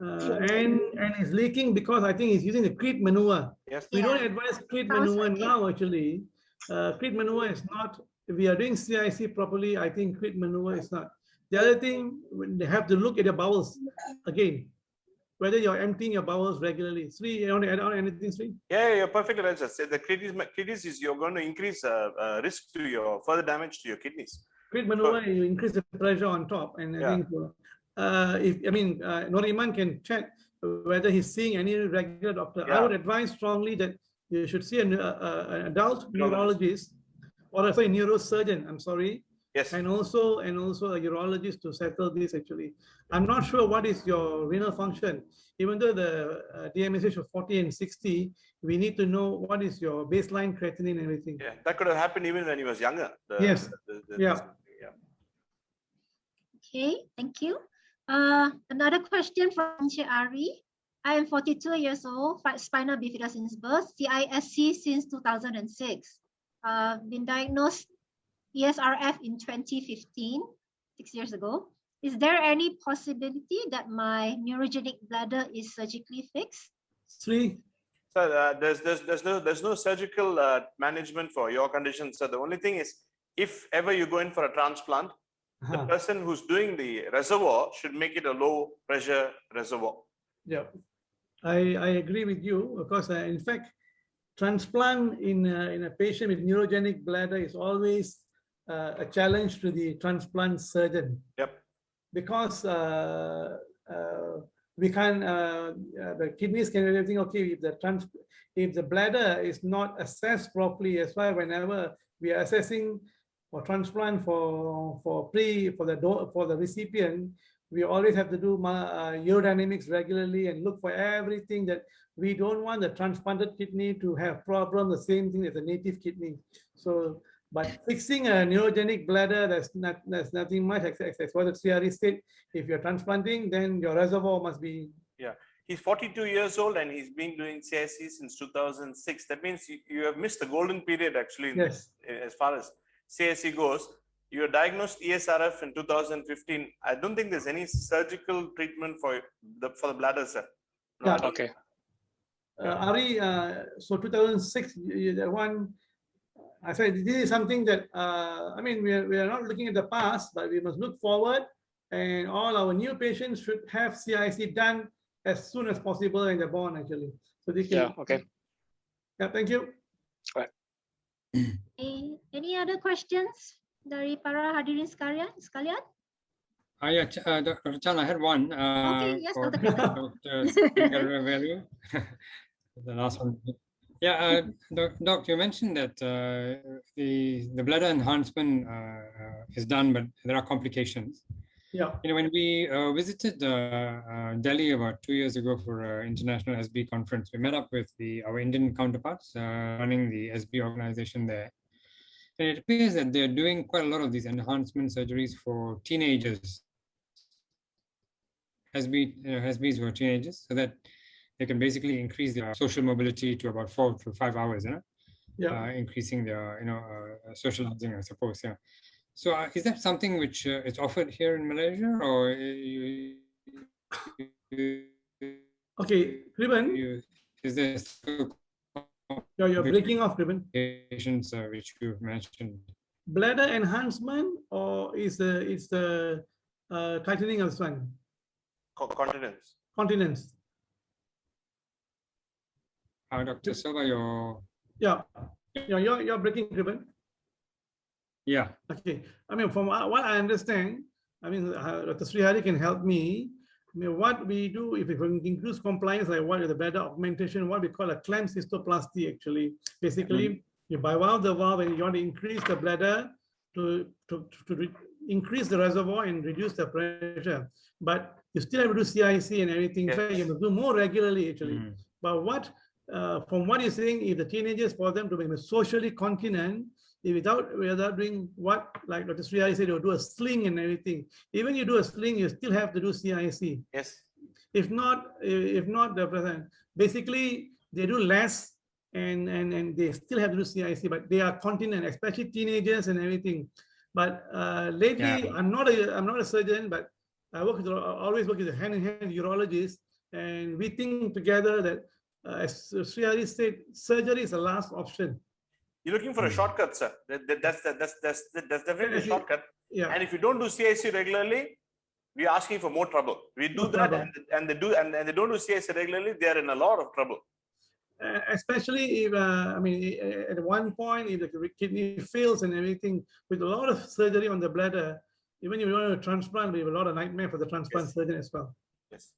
B: And it's leaking because I think he's using the Crete manure.
C: Yes.
B: We don't advise Crete manure now actually. Crete manure is not, if we are doing CIC properly, I think Crete manure is not. The other thing, they have to look at your bowels again, whether you're emptying your bowels regularly. Sri, you want to add on anything, Sri?
C: Yeah, you're perfectly right. Sir. The kidneys is you're going to increase risk to your further damage to your kidneys.
B: Crete manure, you increase the pressure on top, and I think Nur Iman can check whether he's seeing any regular doctor. I would advise strongly that you should see an adult neurologist, or sorry, neurosurgeon. I'm sorry.
C: Yes.
B: And also a urologist to settle this actually. I'm not sure what is your renal function. Even though the DMSH of 40 and 60, we need to know what is your baseline creatinine and everything.
C: Yeah, that could have happened even when he was younger.
B: Yes.
A: Okay, thank you. Another question from Che Ari. I am 42 years old, spina bifida since birth, CISC since 2006. Been diagnosed ESRF in 2015, 6 years ago. Is there any possibility that my neurogenic bladder is surgically fixed?
B: Sri?
C: So there's no surgical management for your condition. So the only thing is, if ever you go in for a transplant, the person who's doing the reservoir should make it a low pressure reservoir.
B: Yeah, I agree with you because in fact, transplant in a patient with neurogenic bladder is always a challenge to the transplant surgeon.
C: Yep.
B: Because we can't, the kidneys can do everything. Okay, if the bladder is not assessed properly, that's why whenever we are assessing for transplant for the recipient, we always have to do urodynamics regularly and look for everything that we don't want the transplanted kidney to have problem, the same thing as the native kidney. So, but fixing a neurogenic bladder, there's nothing much except what the CRE said. If you're transplanting, then your reservoir must be.
C: Yeah, he's 42 years old and he's been doing CIC since 2006. That means you have missed the golden period actually.
B: Yes.
C: As far as CIC goes. You were diagnosed ESRF in 2015. I don't think there's any surgical treatment for the bladder, sir. No,
B: Yeah.
H: Okay.
B: Ari, so 2006, the one, I said this is something that, I mean, we are not looking at the past, but we must look forward, and all our new patients should have CIC done as soon as possible when they're born, actually. So they can.
H: Yeah. Okay.
B: Yeah, thank you.
A: Any other questions dari para hadirin sekalian?
D: Yeah, Dr. Chan, I had one.
A: Okay, yes,
D: for
A: Dr.
D: Dr. Value. The last one. Yeah, Doc, you mentioned that the bladder enhancement is done, but there are complications.
B: Yeah.
D: You know, when we visited Delhi about 2 years ago for an international SB conference, we met up with our Indian counterparts running the SB organization there. And it appears that they're doing quite a lot of these enhancement surgeries for teenagers, SBs who are teenagers, so that they can basically increase their social mobility to about 4 to 5 hours,
B: Yeah.
D: increasing their, socializing, I suppose, yeah. So is that something which is offered here in Malaysia, or
B: Okay, Kriban,
D: is there
B: you're breaking off, Kriban.
D: patients which you've mentioned?
B: Bladder enhancement, or is the tightening of spine?
C: Continence.
B: Continence.
D: Dr. Silva,
B: Yeah, you're breaking, Kriban.
D: Yeah.
B: Okay. I mean, from what I understand, I mean, Dr. Srihari can help me. I mean, what we do, if we increase compliance, like what is the bladder augmentation, what we call a clamp cystoplasty, actually. Basically, you bivalve the valve and you want to increase the bladder to increase the reservoir and reduce the pressure. But you still have to do CIC and everything.
C: Yes.
B: So you have to do more regularly, actually. But from what you're saying, if the teenagers, for them to be socially continent, without doing what, like Dr. Srihari said, you do a sling and everything. Even you do a sling, you still have to do CIC.
C: Yes.
B: If not, basically they do less and they still have to do CIC, but they are continent, especially teenagers and everything. But lately, I'm not a surgeon, but I always work with a hand-in-hand urologist, and we think together that, as Srihari said, surgery is the last option.
C: You're looking for a shortcut, sir. That's definitely a shortcut.
B: Yeah.
C: And if you don't do CIC regularly, we're asking for more trouble. We do that, and they don't do CIC regularly, they are in a lot of trouble.
B: Especially if, I mean, at one point, if the kidney fails and everything, with a lot of surgery on the bladder, even if you want to transplant, we have a lot of nightmare for the transplant surgeon as well.
C: Yes.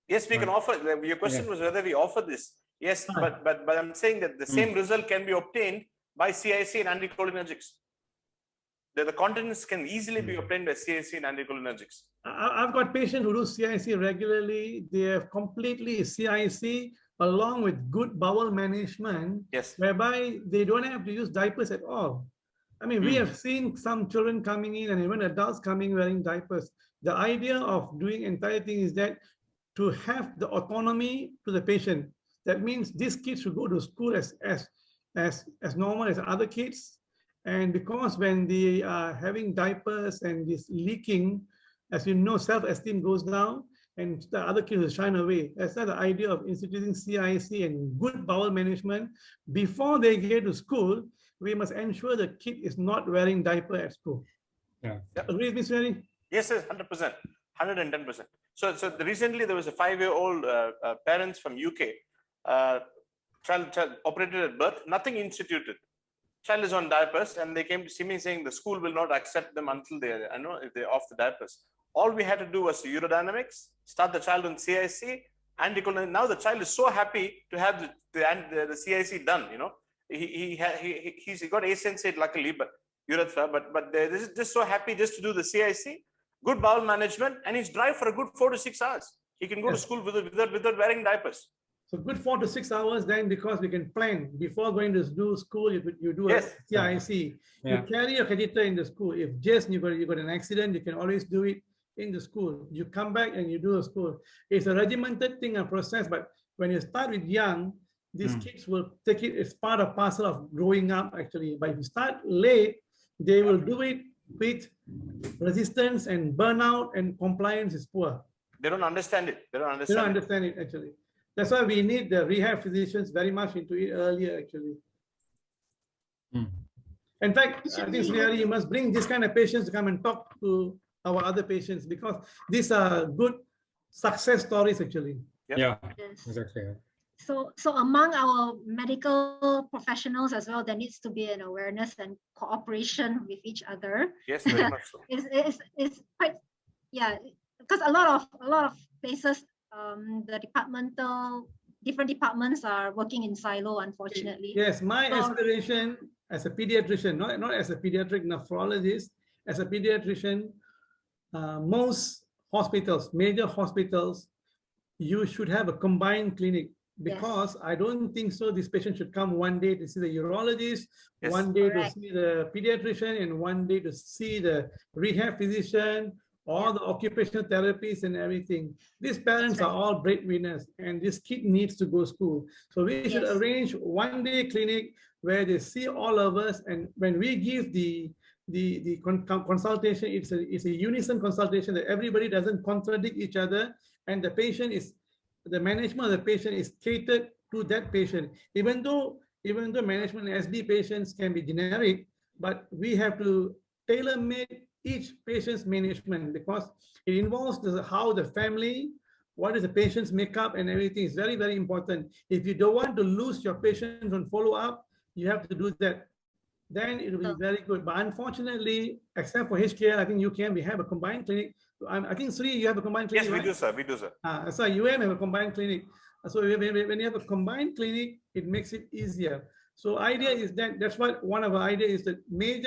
C: Yes, we can offer. Your question was whether we offer this. Yes, but I'm saying that the same result can be obtained by CIC and anticholinergics. The continence can easily be obtained by CIC and anticholinergics.
B: I've got patients who do CIC regularly. They have completely CIC along with good bowel management, whereby they don't have to use diapers at all. I mean, we have seen some children coming in and even adults coming wearing diapers. The idea of doing entire thing is that to have the autonomy to the patient. That means these kids should go to school as normal as other kids. And because when they are having diapers and this leaking, as you know, self-esteem goes down and the other kids will shine away. That's not the idea of instituting CIC and good bowel management. Before they get to school, we must ensure the kid is not wearing diaper at school.
D: Yeah.
B: Agree with me, Srihari?
C: Yes, 100%, 110%. So recently there was a 5-year-old parents from UK. Child operated at birth, nothing instituted. Child is on diapers, and they came to see me saying the school will not accept them until if they're off the diapers. All we had to do was Urodynamics, start the child on CIC, and now the child is so happy to have the CIC done. You know, he's got asensate luckily, but urethra, but they're just so happy just to do the CIC, good bowel management, and he's dry for a good 4 to 6 hours. He can go to school without wearing diapers.
B: So good 4 to 6 hours. Then because we can plan before going to do school, you do a CIC. You carry your catheter in the school. If just you got an accident, you can always do it in the school. You come back and you do a school. It's a regimented thing, a process. But when you start with young, these kids will take it as part of parcel of growing up actually. But if you start late, they will do it with resistance and burnout, and compliance is poor.
C: They don't understand it. They don't
B: understand it actually. That's why we need the rehab physicians very much into it earlier actually. In fact, I think Srihari, you must bring this kind of patients to come and talk to our other patients, because these are good success stories actually.
D: Yeah, exactly.
A: So among our medical professionals as well, there needs to be an awareness and cooperation with each other.
C: Yes, very much so.
A: It's quite, because a lot of places, the different departments are working in silo, unfortunately.
B: Yes, my aspiration as a pediatrician, not as a pediatric nephrologist, as a pediatrician, most hospitals, major hospitals, you should have a combined clinic, because I don't think so this patient should come one day to see the urologist, one day to see the pediatrician, and one day to see the rehab physician, all the occupational therapists and everything. These parents are all breadwinners, and this kid needs to go to school. So we should arrange one-day clinic where they see all of us, and when we give the consultation, it's a unison consultation that everybody doesn't contradict each other, and the patient is, the management of the patient is catered to that patient. Even though management SB patients can be generic, but we have to tailor-make each patient's management, because it involves how the family, what is the patient's makeup and everything is very, very important. If you don't want to lose your patients on follow-up, you have to do that. Then it will be very good. But unfortunately, except for HKL, I think we have a combined clinic. I think Sri, you have a combined clinic.
C: Yes, we do, sir. We do, sir.
B: So UM have a combined clinic. So when you have a combined clinic, it makes it easier. So idea is that's what one of our idea is that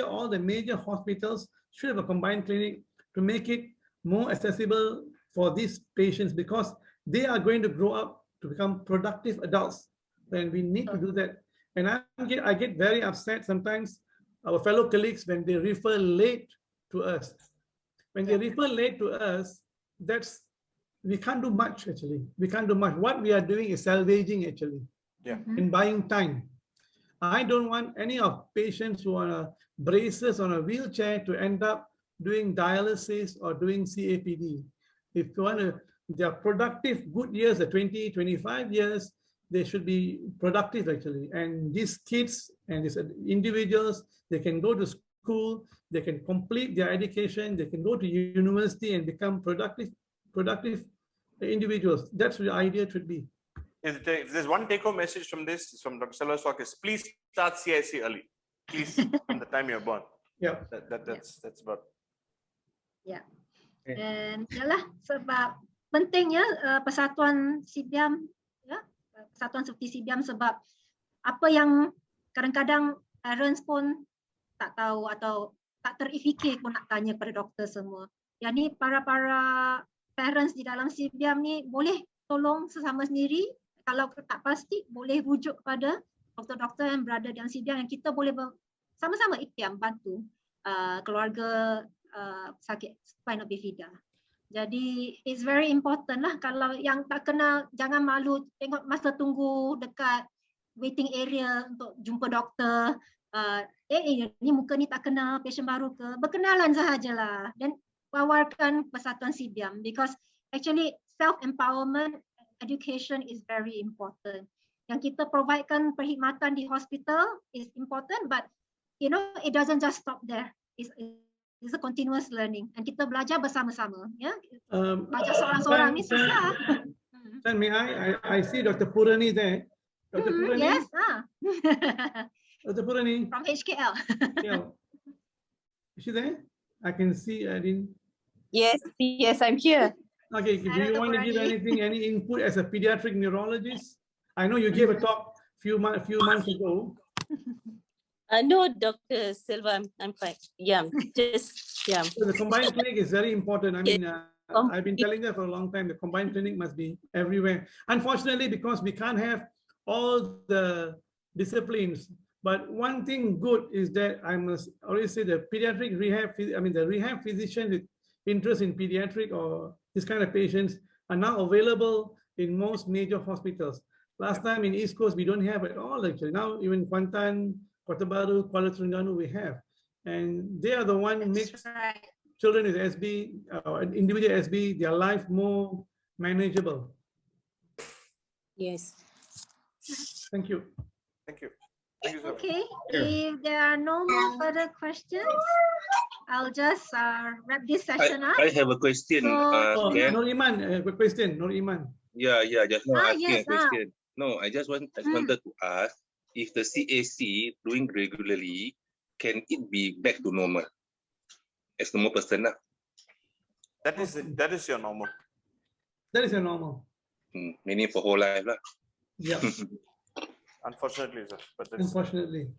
B: all the major hospitals should have a combined clinic to make it more accessible for these patients, because they are going to grow up to become productive adults, and we need to do that. And I get very upset sometimes, our fellow colleagues, when they refer late to us. When they refer late to us, we can't do much actually. We can't do much. What we are doing is salvaging actually, and buying time. I don't want any of patients who are on braces on a wheelchair to end up doing dialysis or doing CAPD. If you want to, their productive good years, the 20, 25 years, they should be productive actually. And these kids and these individuals, they can go to school, they can complete their education, they can go to university and become productive individuals. That's what the idea should be.
C: If there's one take-home message from this, from Dr. Selva's talk, is please start CIC early. Please, from the time you're born.
B: Yeah.
C: That's about.
A: Yeah. And yalah, sebab pentingnya persatuan Sibiam, persatuan seperti Sibiam, sebab apa yang kadang-kadang parents pun tak tahu atau tak terfikir pun nak tanya kepada doktor semua. Yang ni para parents di dalam Sibiam ni boleh tolong sesama sendiri. Kalau tak pasti, boleh rujuk kepada doktor-doktor yang berada dalam Sibiam, yang kita boleh sama-sama ikhtiam bantu keluarga sakit spina bifida. Jadi it's very important lah. Kalau yang tak kenal, jangan malu, tengok masa tunggu dekat waiting area untuk jumpa doktor. Ni muka ni tak kenal, patient baru ke? Berkenalan sahajalah dan wawarkan persatuan Sibiam, because actually self-empowerment education is very important. Yang kita providekan perkhidmatan di hospital is important, but it doesn't just stop there. It's a continuous learning, and kita belajar bersama-sama. Belajar seorang-seorang ni susah.
B: And may I see Dr. Purani there. Dr. Purani?
A: Yes.
B: Dr. Purani.
A: From HKL.
B: Yeah. Is she there? I can see. I didn't.
H: Yes, yes, I'm here.
B: Okay, do you want to give anything, any input as a pediatric neurologist? I know you gave a talk few months ago.
H: No, Dr. Silva, I'm fine. Yeah, just, yeah.
B: So the combined clinic is very important. I mean, I've been telling that for a long time, the combined clinic must be everywhere. Unfortunately, because we can't have all the disciplines, but one thing good is that I must always say the pediatric rehab, I mean, the rehab physicians with interest in pediatric or this kind of patients are now available in most major hospitals. Last time in East Coast, we don't have at all actually. Now even Kuantan, Kota Baru, Kuala Terengganu, we have. And they are the one who makes children with SB, individual SB, their life more manageable.
H: Yes.
C: Thank
B: Thank you.
C: you. Thank you, sir.
A: Okay, if there are no more further questions, I'll just wrap this session up.
I: I have a question.
B: Oh, Nur Iman, a question. Nur Iman.
I: Yeah, just now asking
A: yes,
I: a question. No, I just wanted to ask if the CAC doing regularly, can it be back to normal as normal person lah?
C: That is your normal.
B: That is your normal.
I: Meaning for whole life lah.
B: Yeah.
C: Unfortunately, sir. But that's,
B: Unfortunately.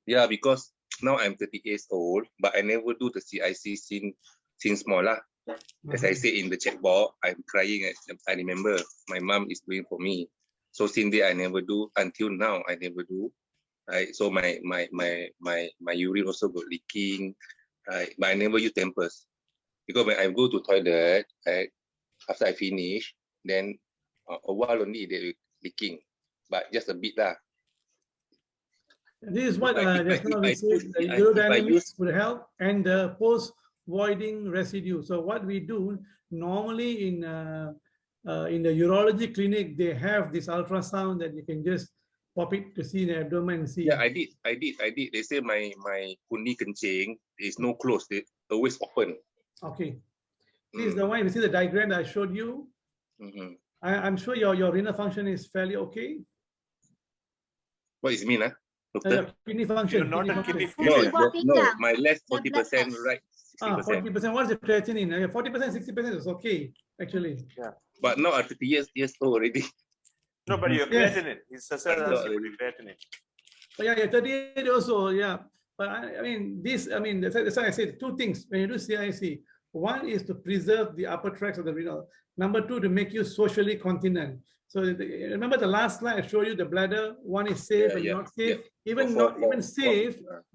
I: Yeah, because now I'm 30 years old, but I never do the CIC since small lah. As I say in the chat box, I'm crying. I remember my mom is doing for me. So since then I never do until now. I never do. Right. So my urine also got leaking. Right. But I never use Pampers because when I go to toilet, right, after I finish, then a while only they leaking, but just a bit lah.
B: This is what just now we said, the urodynamics would help and the post-voiding residue. So what we do normally in the urology clinic, they have this ultrasound that you can just pop it to see the abdomen and see.
I: Yeah, I did. They say my kundi kencing is no close. They always open.
B: Okay. This is the one. You see the diagram that I showed you. I'm sure your renal function is fairly okay.
I: What is mean, doctor?
B: Kidney function.
C: You're not a kidney
I: function. No, my left 40%, right? 60%.
B: 40%. What's the creatinine? 40%, 60% is okay, actually.
C: Yeah.
I: But now at 50 years old already.
C: No, but your creatinine. It's a creatinine.
B: But yeah, 38 also, yeah. But I mean, that's why I said two things when you do CIC. One is to preserve the upper tracts of the renal. Number two, to make you socially continent. So remember the last slide I showed you the bladder. One is safe and not safe.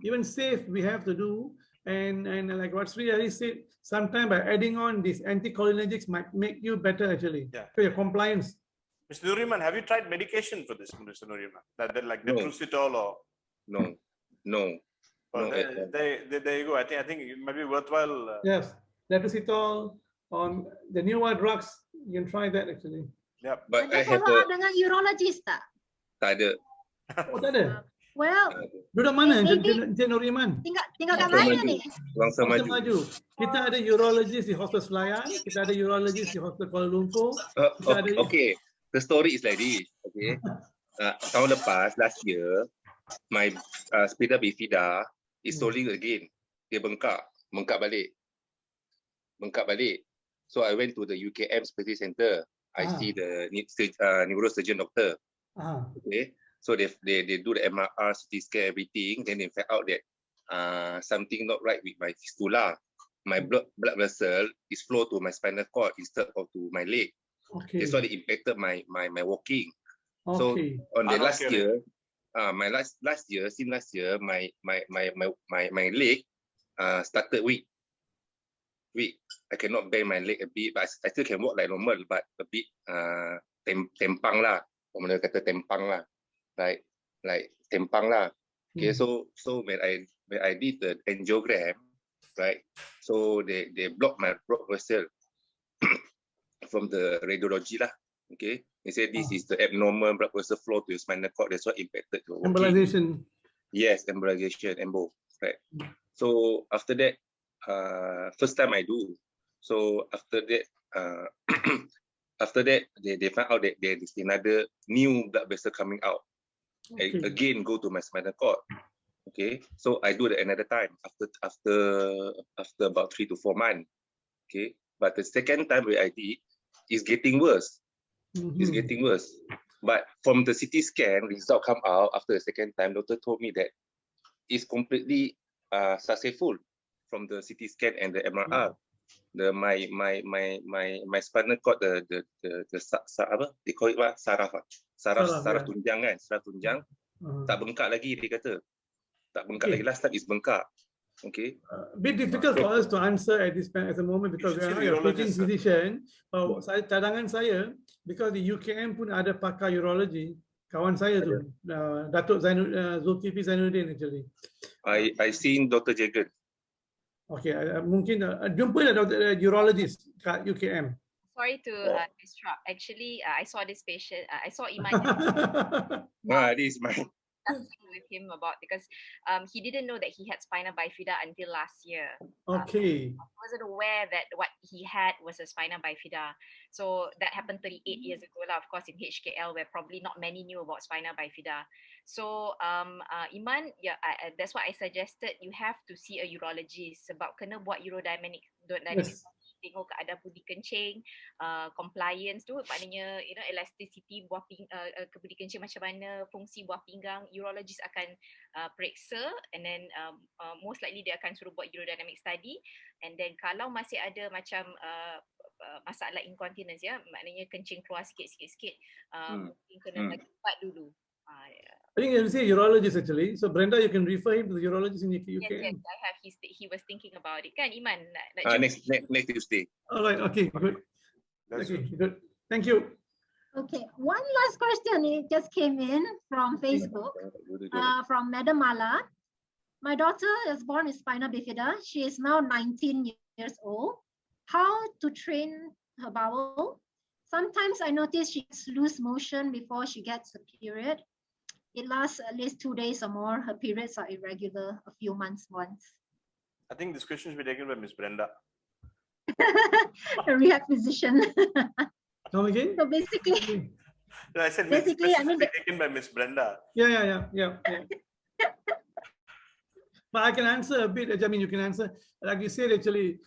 B: Even safe we have to do. And like what Sri Ali said, sometimes by adding on these anticholinergics might make you better actually. Yeah. For your compliance.
C: Mr. Nuriman, have you tried medication for this, Mr. Nuriman? That like the Trucitol or?
I: No.
C: Well, there you go. I think it might be worthwhile.
B: Yes, Trucitol on the newer drugs. You can try that actually.
C: Yeah.
I: But I have
A: dengan urologist tak?
I: Tak ada.
B: Oh, tak ada.
A: Well,
B: duduk mana Encik Nuriman?
A: Tinggal kat mana ni?
I: Bangsa Maju.
B: Kita ada urologist di Hospital Selayang, kita ada urologist di Hospital Kuala Lumpur.
I: Okay, the story is like this. Okay, tahun lepas last year, my Spina Bifida is swelling again. Dia bengkak balik. So I went to the UKM Specialty Center. I see the neurosurgeon doctor. Okay. So they do the MRI, CT scan, everything. Then they found out that something not right with my fistula. My blood vessel is flow to my spinal cord instead of to my leg.
B: Okay.
I: That's why it impacted my walking. Okay. So on the last year, my last year, my leg started weak. I cannot bend my leg a bit, but I still can walk like normal, but a bit tempang lah. Orang kata tempang lah. Like tempang lah. Okay, so when I did the angiogram, right? So they blocked my blood vessel from the radiology lah. Okay, they said this is the abnormal blood vessel flow to your spinal cord. That's what impacted your walking.
B: Embolization. Yes,
I: embolization, embo. Right. So after that, first time I do. So after that, they found out that there is another new blood vessel coming out. Okay. I again go to my spinal cord. Okay, so I do that another time after about 3 to 4 months. Okay, but the second time where I did, it's getting worse. It's getting worse. But from the CT scan result come out after the second time, doctor told me that it's completely successful from the CT scan and the MRI. My spinal cord apa they call it what saraf tunjang kan, saraf tunjang tak bengkak lagi, dia kata tak bengkak lagi. Last time is bengkak. Okay.
B: A bit difficult for us to answer at this at the moment because we are not a teaching physician. Cadangan saya, because the UKM pun ada pakar urology, kawan saya tu, Datuk Zulkifli Zainuddin actually.
I: I seen Dr. Jagan.
B: Okay, mungkin jumpa Dr. urologist kat UKM.
G: Sorry to disrupt. Actually, I saw this patient. I saw Iman.
I: This is my.
G: With him about because he didn't know that he had spina bifida until last year.
B: Okay.
G: He wasn't aware that what he had was a spina bifida. So that happened 38 years ago, of course, in HKL, where probably not many knew about spina bifida. So Iman, that's why I suggested you have to see a urologist sebab kena buat urodynamics. Tengok keadaan budi kencing, compliance tu maknanya elasticity buah budi kencing macam mana, fungsi buah pinggang, urologist akan periksa, and then most likely dia akan suruh buat urodynamic study, and then kalau masih ada macam masalah incontinence maknanya kencing keluar sikit mungkin kena lagi ubat dulu.
B: I think you see a urologist actually. So Brenda, you can refer him to the urologist in UK.
G: Yes, I have. He was thinking about it. Kan Iman?
I: Next Tuesday.
B: All right. Okay. Good. Good. Thank you.
A: Okay. One last question. It just came in from Facebook from Madam Mala. My daughter is born with spina bifida. She is now 19 years old. How to train her bowel? Sometimes I notice she gets loose motion before she gets a period. It lasts at least 2 days or more. Her periods are irregular, a few months once.
C: I think this question should be taken by Miss Brenda.
A: A rehab physician.
B: Come again?
A: So basically,
C: no, I said basically, I mean, taken by Miss Brenda.
B: Yeah. But I can answer a bit. I mean, you can answer, like you said, actually,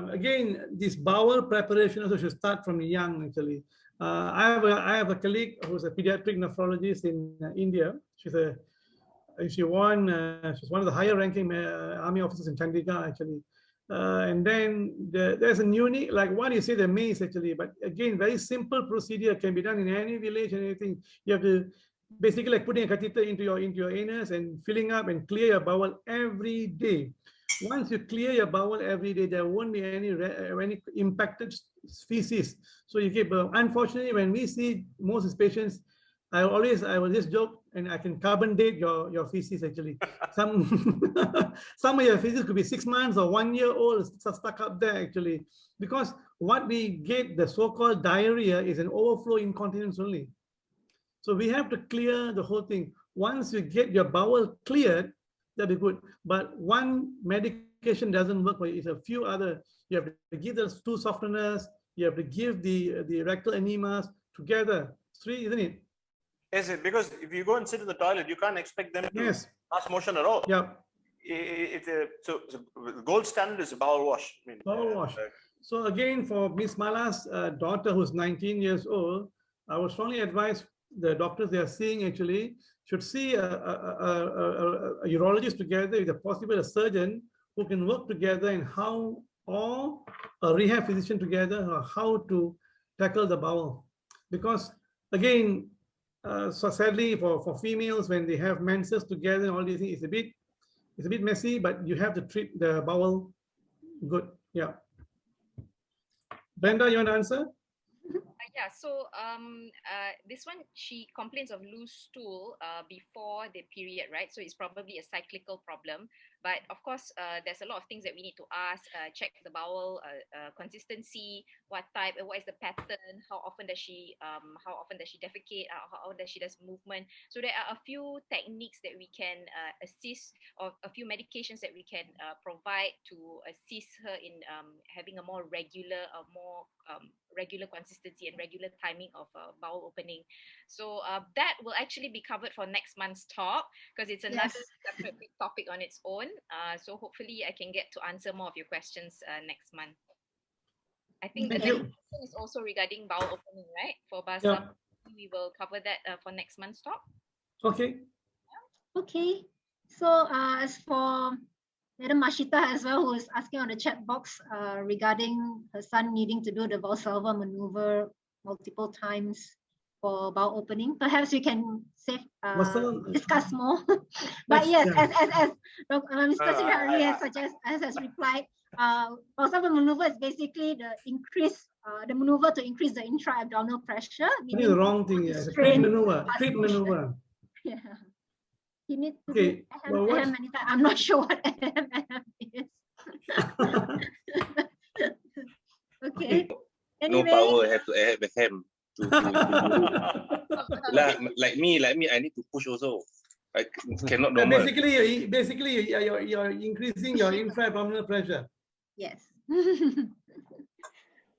B: again, this bowel preparation also should start from young, actually. I have a colleague who's a pediatric nephrologist in India. She's one of the higher ranking army officers in Chandigarh, actually. And then there's a unique, like what you say, the maze actually, but again, very simple procedure can be done in any village and anything. You have to basically like putting a catheter into your anus and filling up and clear your bowel every day. Once you clear your bowel every day, there won't be any impacted feces. So you keep, unfortunately, when we see most of these patients, I will just joke, and I can carbon date your feces actually. Some of your feces could be 6 months or 1 year old, stuck up there actually. Because what we get, the so-called diarrhea, is an overflow incontinence only. So we have to clear the whole thing. Once you get your bowel cleared, that'll be good. But one medication doesn't work for you. It's a few other. You have to give the stool softeners. You have to give the rectal enemas together. 3, isn't it?
C: Yes, because if you go and sit in the toilet, you can't expect them to pass motion at all.
B: Yeah.
C: So gold standard is a bowel wash. I mean,
B: bowel wash. So again, for Miss Mala's daughter, who's 19 years old, I would strongly advise the doctors they are seeing actually should see a urologist together, if possible a surgeon who can work together and or a rehab physician together, how to tackle the bowel. Because again, so sadly for females, when they have menses together and all these things, it's a bit messy, but you have to treat the bowel good. Yeah. Brenda, you want to answer?
G: Yeah, so this one, she complains of loose stool before the period, right? So it's probably a cyclical problem. But of course, there's a lot of things that we need to ask, check the bowel consistency, what type, what is the pattern, how often does she defecate, how does she does movement. So there are a few techniques that we can assist, or a few medications that we can provide to assist her in having a more regular, regular consistency and regular timing of bowel opening. So that will actually be covered for next month's talk, because it's another separate big topic on its own. So hopefully I can get to answer more of your questions next month. I think
B: Thank
G: the
B: you.
G: next question is also regarding bowel opening, right? For basal, we will cover that for next month's talk.
B: Okay.
A: Okay. So as for Madam Mashita as well, who is asking on the chat box regarding her son needing to do the Valsalva maneuver multiple times for bowel opening, perhaps we can discuss more. But yes, as Mr. Sirari has replied, Valsalva maneuver is basically the maneuver to increase the intra-abdominal pressure.
B: That is the wrong thing. Yeah. Creep maneuver. Creep maneuver.
A: Yeah. You need to
B: Okay.
A: do I'm not sure what is. Okay.
I: No
A: Anyway.
I: power, have to have a hand to like me, I need to push also. I cannot normal.
B: Basically, you're increasing your intra-abdominal pressure.
A: Yes.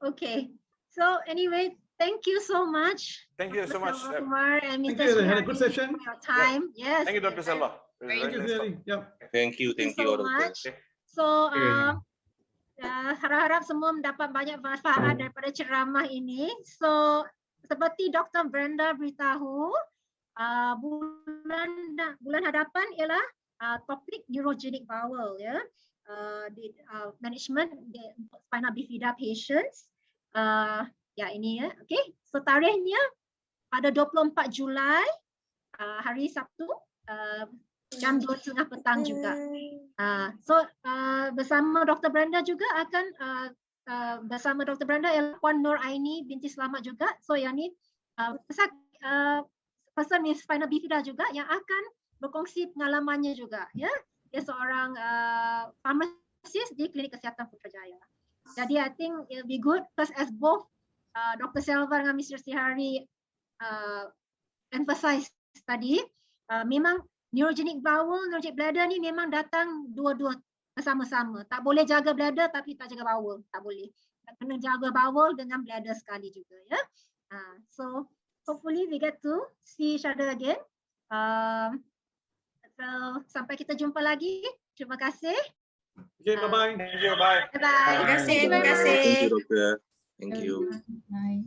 A: Okay. So anyway, thank you so much.
C: Thank you so much.
A: Kumar and Mr.
B: Thank you. Had a
A: Sirari
B: good session.
A: for your time. Yes.
C: Thank you, Dr. Selva.
B: Thank you, Sirari.
I: Thank you
A: so much. So harap-harap semua mendapat banyak manfaat daripada ceramah ini. So seperti Dr. Brenda beritahu, bulan hadapan ialah topik Neurogenic Bowel, ya. Di management spina bifida patients. Ya ini ya. Okay. So tarikhnya pada 24 Julai hari Sabtu jam 2:30 petang juga. So bersama Dr. Brenda juga akan bersama Dr. Brenda ialah Puan Nur Aini binti Selamat juga. So yang ni person with spina bifida juga yang akan berkongsi pengalamannya juga, ya. Dia seorang pharmacist di Klinik Kesihatan Putrajaya. Jadi I think it'll be good because as both Dr. Selva dengan Mr. Sihari emphasize tadi, memang neurogenic bowel, neurogenic bladder ni memang datang dua-dua bersama-sama. Tak boleh jaga bladder tapi tak jaga bowel, tak boleh. Kena jaga bowel dengan bladder sekali juga, ya. So hopefully we get to see each other again. So sampai kita jumpa lagi. Terima kasih.
B: Okay, bye-bye.
C: Thank you, bye.
A: Bye-bye.
F: Terima kasih. Terima kasih.
I: Thank you, Doktor. Thank you.
F: Bye.